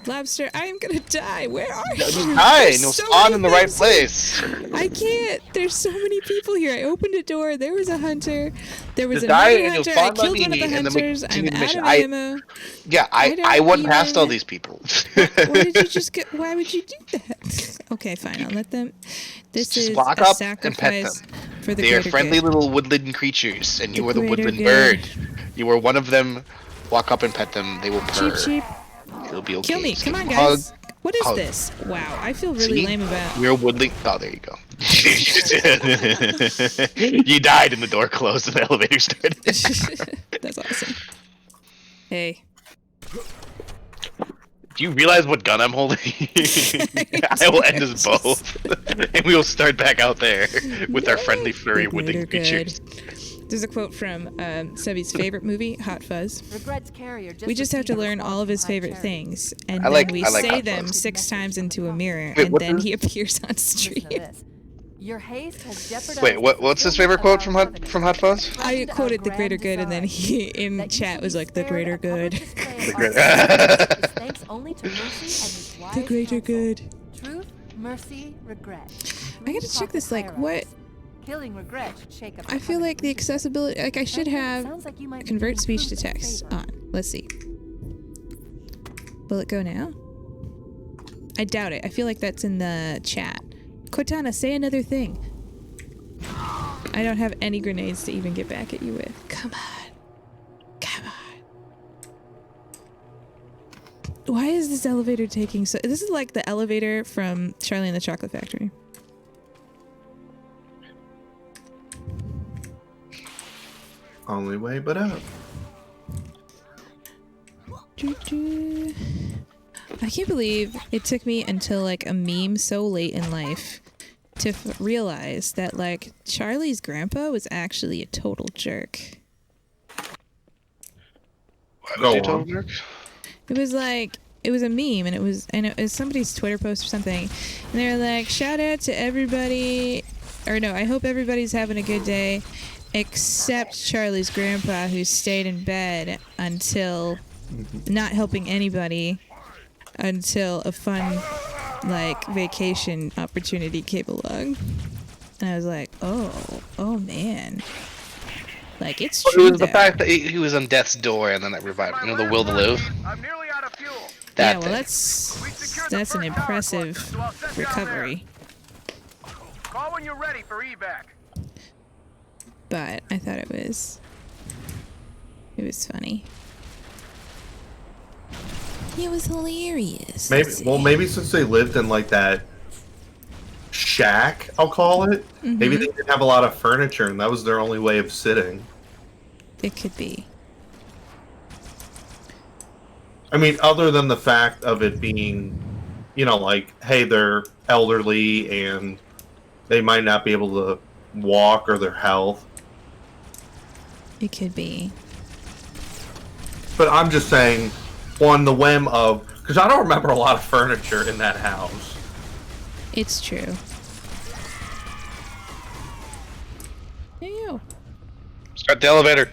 Laabstah, I am gonna die. Where are you? Hi, There's and you'll so spawn many in the right things. place. I can't. There's so many people here. I opened a door. There was a hunter. There was Just die another and you'll hunter. I spawn by killed one of me, the and then we hunters. continue I'm the out mission. of ammo. Yeah, I I don't won past all even- these people. Why did you just get? Why would you do that? Okay, fine. I'll let them. This Just is walk a up and pet sacrifice them. for the They are greater friendly good. little woodland creatures, and you The are the greater woodland good. bird. You are one of them. Walk up and pet them. They will purr. Cheep, cheep. It'll be okay. Kill me. Just Come give on, them a hug. guys. What is Hug. this? Wow, I feel really See? lame about. You're a woodland. Oh, there you go. You died and the door closed and the elevator started. That's awesome. Hey. Do you realize what gun I'm holding? I will end us both, and we will start back out there with our friendly furry wooding creatures. There's a quote from Sebby's favorite movie, Hot Fuzz. Regrets carrier We just have to received a learn all of his response from favorite High things, and I then like we Hot say Fuzz. them 6 times into a mirror, Wait, and what then is- he appears on Listen to stream. this. Your haste has jeopardized Wait, what's his favorite quote from Hot Fuzz? I quoted the greater good, and then he in chat was like, the greater good. Thanks only to mercy and his wise The greater counsel. good. Truth, mercy, regret. I gotta check this, like, what? Killing regret should shake up I feel like the accessibility, like I should have Sounds like you might be convert doing speech to Truth a text favor. on. Let's see. Will it go now? I doubt it. I feel like that's in the chat. Cortana, say another thing. I don't have any grenades to even get back at you with. Come on. Come on. Why is this elevator taking so... This is like the elevator from Charlie and the Chocolate Factory. Only way but up. Doo-doo. I can't believe it took me until like a meme so late in life to realize that like Charlie's grandpa was actually a total jerk. Go on. It was like it was a meme, and it was somebody's Twitter post or something, and they were like, shout out to everybody, or no, I hope everybody's having a good day except Charlie's grandpa, who stayed in bed until not helping anybody until a fun like vacation opportunity came along. And I was like, oh man, like it's It true was the though. fact that he was on death's door and then that revived him. You know, the will to live. I'm nearly out of fuel. That Yeah, well thing. that's an impressive recovery. Call when you're ready for evac. But I thought it was funny. It was hilarious. Maybe since they lived in like that shack, I'll call it. Maybe they didn't have a lot of furniture, and that was their only way of sitting. It could be. I mean, other than the fact of it being, you know, like, hey, they're elderly and they might not be able to walk or their health. It could be. But I'm just saying, on the whim of, because I don't remember a lot of furniture in that house. It's true. Hey, you. Start the elevator.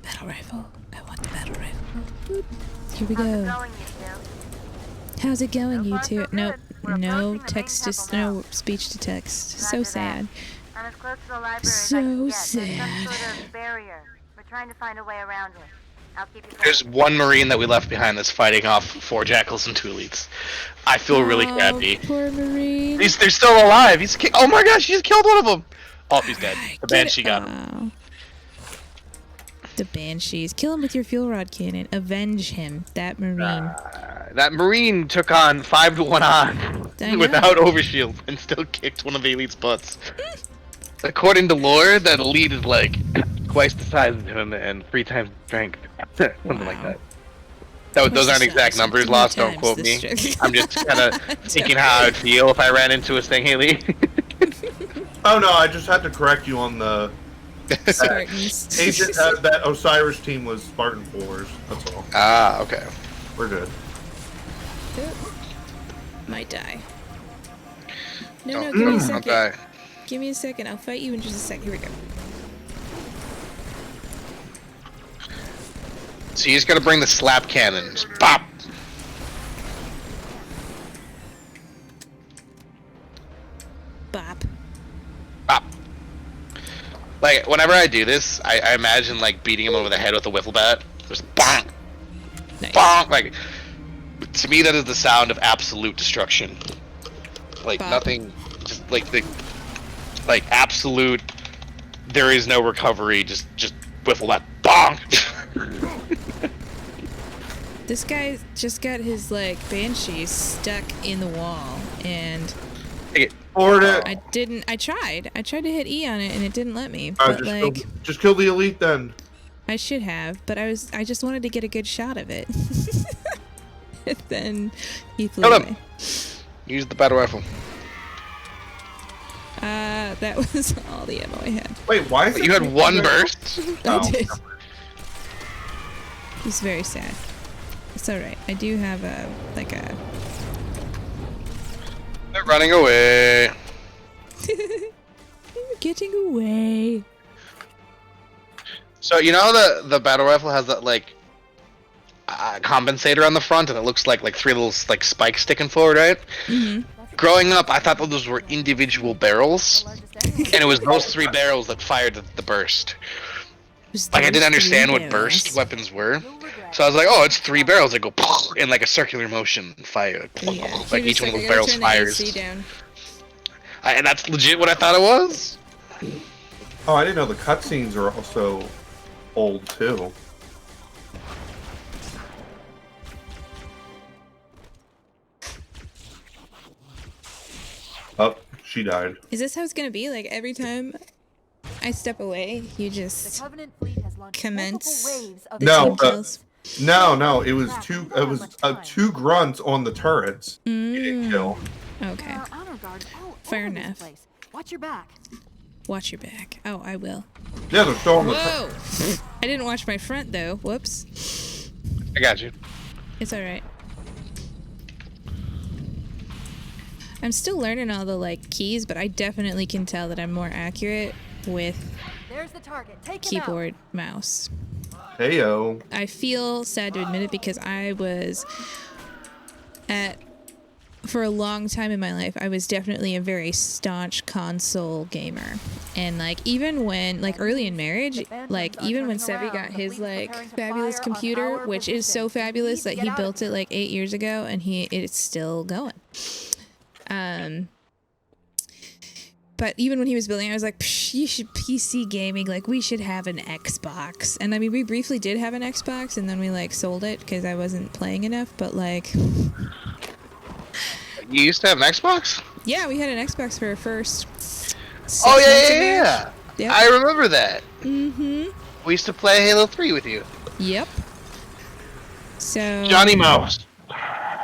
Battle rifle. I want the battle rifle. Here we How's it go. going, you two? How's it going, So you far, two? so Nope. good. We're No approaching the text main to temple no speech to text. So Roger that. sad. I'm as close to the library So as I can get. sad. There's some sort of barrier. We're trying to find a way around it. I'll keep you There's posted. one Marine that we left behind that's fighting off 4 jackals and 2 elites. I feel really crappy. Poor Marine. They're still alive. Oh my gosh, he's killed one of them. Oh, he's dead. The Get Banshee it- got him. The Banshees. Kill him with your fuel rod cannon. Avenge him. That Marine. That Marine took on 5-1 I know. without overshield and still kicked one of the elite's butts. According to lore, that elite is like twice the size of him and 3 times the strength. Something like Wow. that. Those Twice aren't the exact size, numbers, 3 Lost. Don't times quote the me. strength. I'm just kind of thinking how I'd feel if I ran into a thing, Haley. Oh no, I just had to correct you on the Spartans. agent. That Osiris team was Spartan 4s. That's all. Ah, okay. We're good. Might die. No, Don't- give me a don't second. die. Give me a second. I'll fight you in just a second. Here we go. So you just gotta bring the slap cannons. Pop! Bop. Pop! Like, whenever I do this, I imagine, like, beating him over the head with a wiffle bat. Just bonk! Nice. Bonk! Like, to me, that is the sound of absolute destruction. Like, Bop. nothing, just, like, absolute, there is no recovery, just wiffle bat. Bonk! This guy just got his like Banshee stuck in the wall, and Or it. I tried to hit E on it, and it didn't let me. But like, Just kill the elite then. I should have, but I just wanted to get a good shot of it. And then he flew Kill him. away. Use the battle rifle. That was all the ammo I had. Wait, why is You had one burst? I Oh. did. It's very sad. It's alright. I do have a, like a... They're running away. Getting away. So, you know the battle rifle has that, like, compensator on the front, and it looks like three little, like, spikes sticking forward, right? Mm-hmm. Growing up, I thought those were individual barrels, and it was those three barrels that fired the burst. Like, I didn't understand what burst weapons were, so I was like, oh, it's three barrels that go in, like, a circular motion and fire. Yeah. Like, each one of those barrels turn the AC fires. down. And that's legit what I thought it was? Oh, I didn't know the cutscenes are also old too. Oh, she died. Is this how it's gonna be? Like, every time I step away, you The just... Covenant fleet has launched Commence multiple waves of the No, team kills? No, it was two. It was two grunts on the turrets. You didn't kill. Okay. There are honor guards all Fair over this enough. place. Watch your back. Watch your back. Oh, I will. Yeah, they're still on the. Whoa! I didn't watch my front, though. Whoops. I got you. It's alright. I'm still learning all the, like, keys, but I definitely can tell that I'm more accurate with There's the target. Take him keyboard, mouse. Heyo. I feel sad to admit it because I was for a long time in my life, I was definitely a very staunch console gamer. And like, even when, like early in marriage, like even when Sevi got his like fabulous computer, which is so fabulous that he built it like 8 years ago and it's still going. But even when he was building, I was like, Psh, you should PC gaming. Like, we should have an Xbox. And I mean, we briefly did have an Xbox, and then we, like, sold it because I wasn't playing enough. But, like... You used to have an Xbox? Yeah, we had an Xbox for our first... Oh, yeah. Yep. I remember that. Mm-hmm. We used to play Halo 3 with you. Yep. So... Johnny Mouse.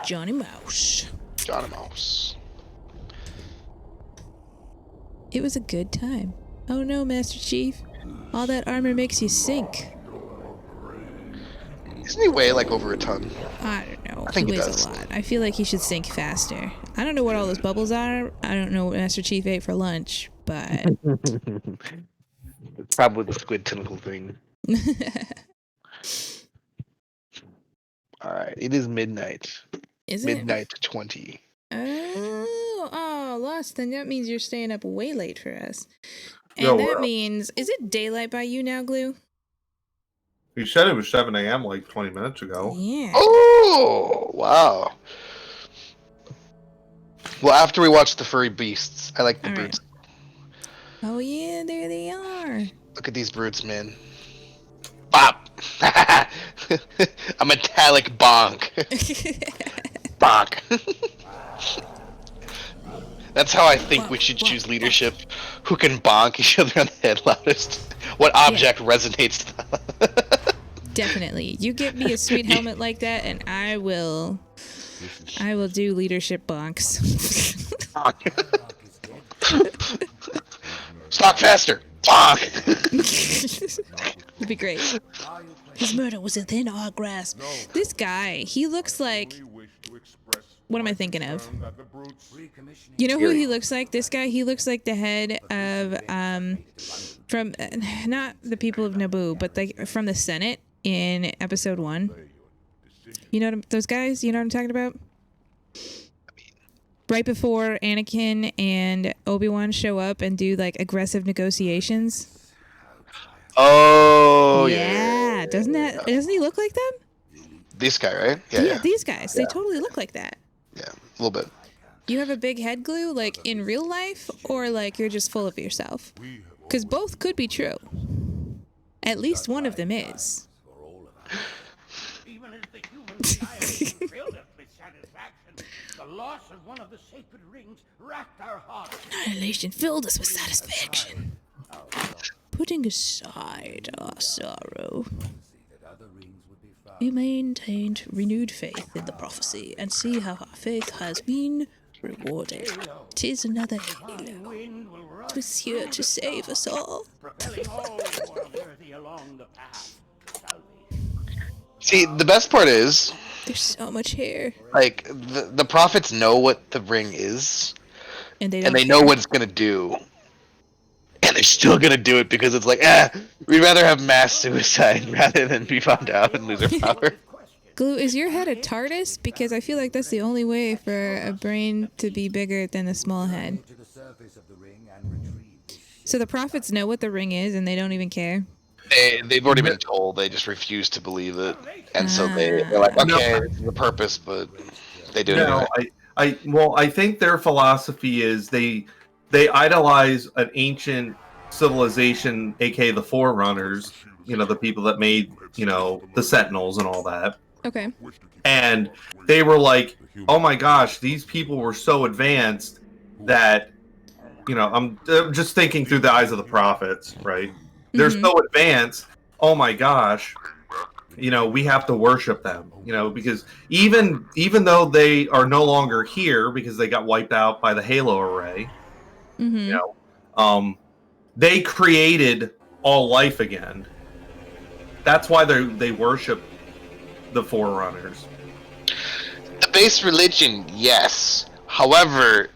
Johnny Mouse. Johnny Mouse. It was a good time. Oh no, Master Chief. All that armor makes you sink. Isn't he weigh like over a ton? I don't know. I think he he weighs does. a lot. I feel like he should sink faster. I don't know what all those bubbles are. I don't know what Master Chief ate for lunch, but... It's probably the squid tentacle thing. Alright, it is midnight. Is it? Midnight 20. Oh, lost. Then that means you're staying up way late for us. And No, that means... Is it daylight by you now, Glue? You said it was 7 a.m. like 20 minutes ago. Yeah. Oh, wow. Well, after we watch the furry beasts, I like the All right. brutes. Oh, yeah, there they are. Look at these brutes, man. Bop! A metallic bonk. Bonk. That's how I think we should choose leadership. Who can bonk each other on the head loudest? What object resonates to them? Definitely. You get me a sweet helmet like that, and I will do leadership bonks. Stock faster! Bonk! It'd be great. His murder was within our grasp. This guy, he looks like... What am I thinking of? You know who he looks like? This guy, he looks like the head of, from, not the people of Naboo, but from the Senate in episode 1. You know those guys? You know what I'm talking about? Right before Anakin and Obi-Wan show up and do, like, aggressive negotiations. Oh, yeah. Doesn't he look like them? This guy, right? Yeah, these guys. They totally look like that. Yeah, a little bit. You have a big head glue, like, in real life, or, like, you're just full of yourself? Because both could be true. At least one of them is. Even as the human child thrilled us with satisfaction, the loss of one of the sacred rings racked our hearts. Annihilation filled us with satisfaction. putting aside our sorrow, we maintained renewed faith in the prophecy, and see how our faith has been rewarded. 'Tis another Halo. 'Twas here to save us all. Propelling all who are worthy along the path to salvation. See, the best part is, There's so much here. like, the prophets know what the ring is, And they and don't they know care. what it's gonna do. And they're still gonna do it because it's like, we'd rather have mass suicide rather than be found out and lose our power. Glue, is your head a TARDIS? Because I feel like that's the only way for a brain to be bigger than a small head. So the prophets know what the ring is and they don't even care? They've already been told. They just refuse to believe it. And so they're like, okay, this is the purpose, but they do it anyway. I think their philosophy is they idolize an ancient civilization, aka the Forerunners, the people that made, the Sentinels and all that. Okay. And they were like, oh my gosh, these people were so advanced that, I'm just thinking through the eyes of the prophets, right? They're so advanced, oh my gosh, we have to worship them, because even though they are no longer here because they got wiped out by the Halo array, they created all life again. That's why they worship the Forerunners. The base religion, yes. However,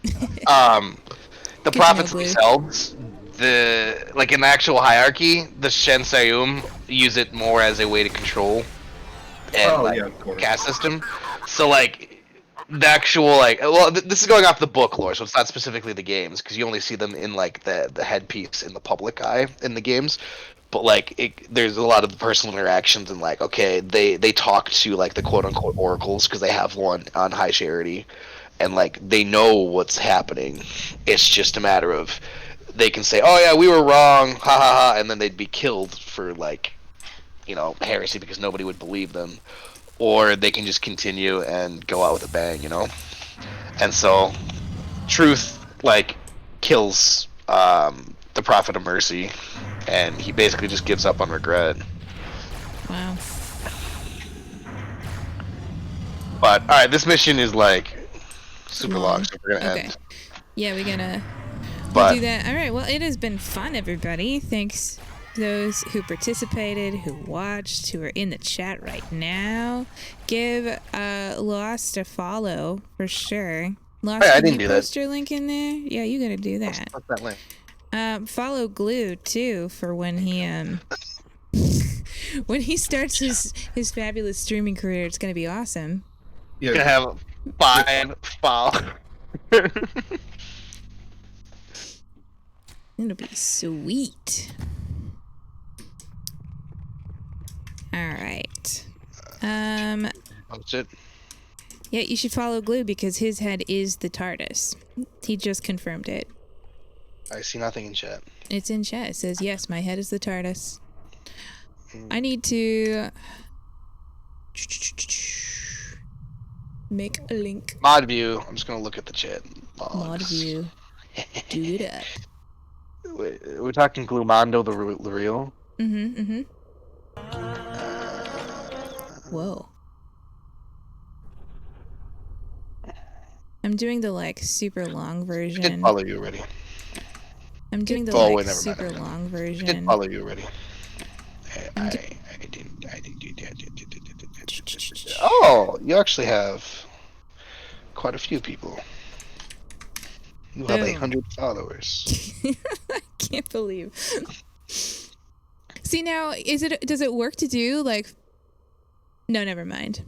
the prophets themselves, in the actual hierarchy, the Shen Sayum use it more as a way to control and caste system. So the actual this is going off the book lore, so it's not specifically the games because you only see them in the headpiece in the public eye in the games. But there's a lot of personal interactions and they talk to the quote unquote oracles because they have one on High Charity, and they know what's happening. It's just a matter of they can say, oh yeah, we were wrong, ha ha ha, and then they'd be killed for heresy because nobody would believe them, or they can just continue and go out with a bang, And so truth kills the Prophet of Mercy, and he basically just gives up on regret. Wow. But alright, this mission is super long, so we're gonna end. Yeah, we'll do that. Alright, well, it has been fun, everybody. Thanks to those who participated, who watched, who are in the chat right now. Give Lost a follow for sure. Lost, I can didn't you do post that. your link in there? Yeah, you gotta do that. What's that link? Follow Glue too for when he when he starts his fabulous streaming career. It's gonna be awesome. You're gonna have 5 followers. It'll be sweet. All right. That's it. Yeah, you should follow Glue because his head is the TARDIS. He just confirmed it. I see nothing in chat. It's in chat. It says, yes, my head is the TARDIS. I need to make a link. Mod view. I'm just gonna look at the chat. Mod view. Do it up. We're talking Glumando the real? Whoa. I'm doing the super long version. I did follow you already. I'm doing the super long version. I did follow you already. I didn't. Oh, you actually have quite a few people. You have 100 followers. I can't believe. See now, does it work to do No, never mind.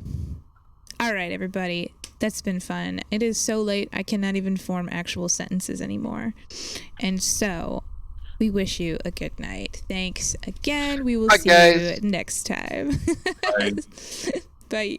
All right, everybody. That's been fun. It is so late, I cannot even form actual sentences anymore. And so, we wish you a good night. Thanks again. We will see you next time. Bye. Bye.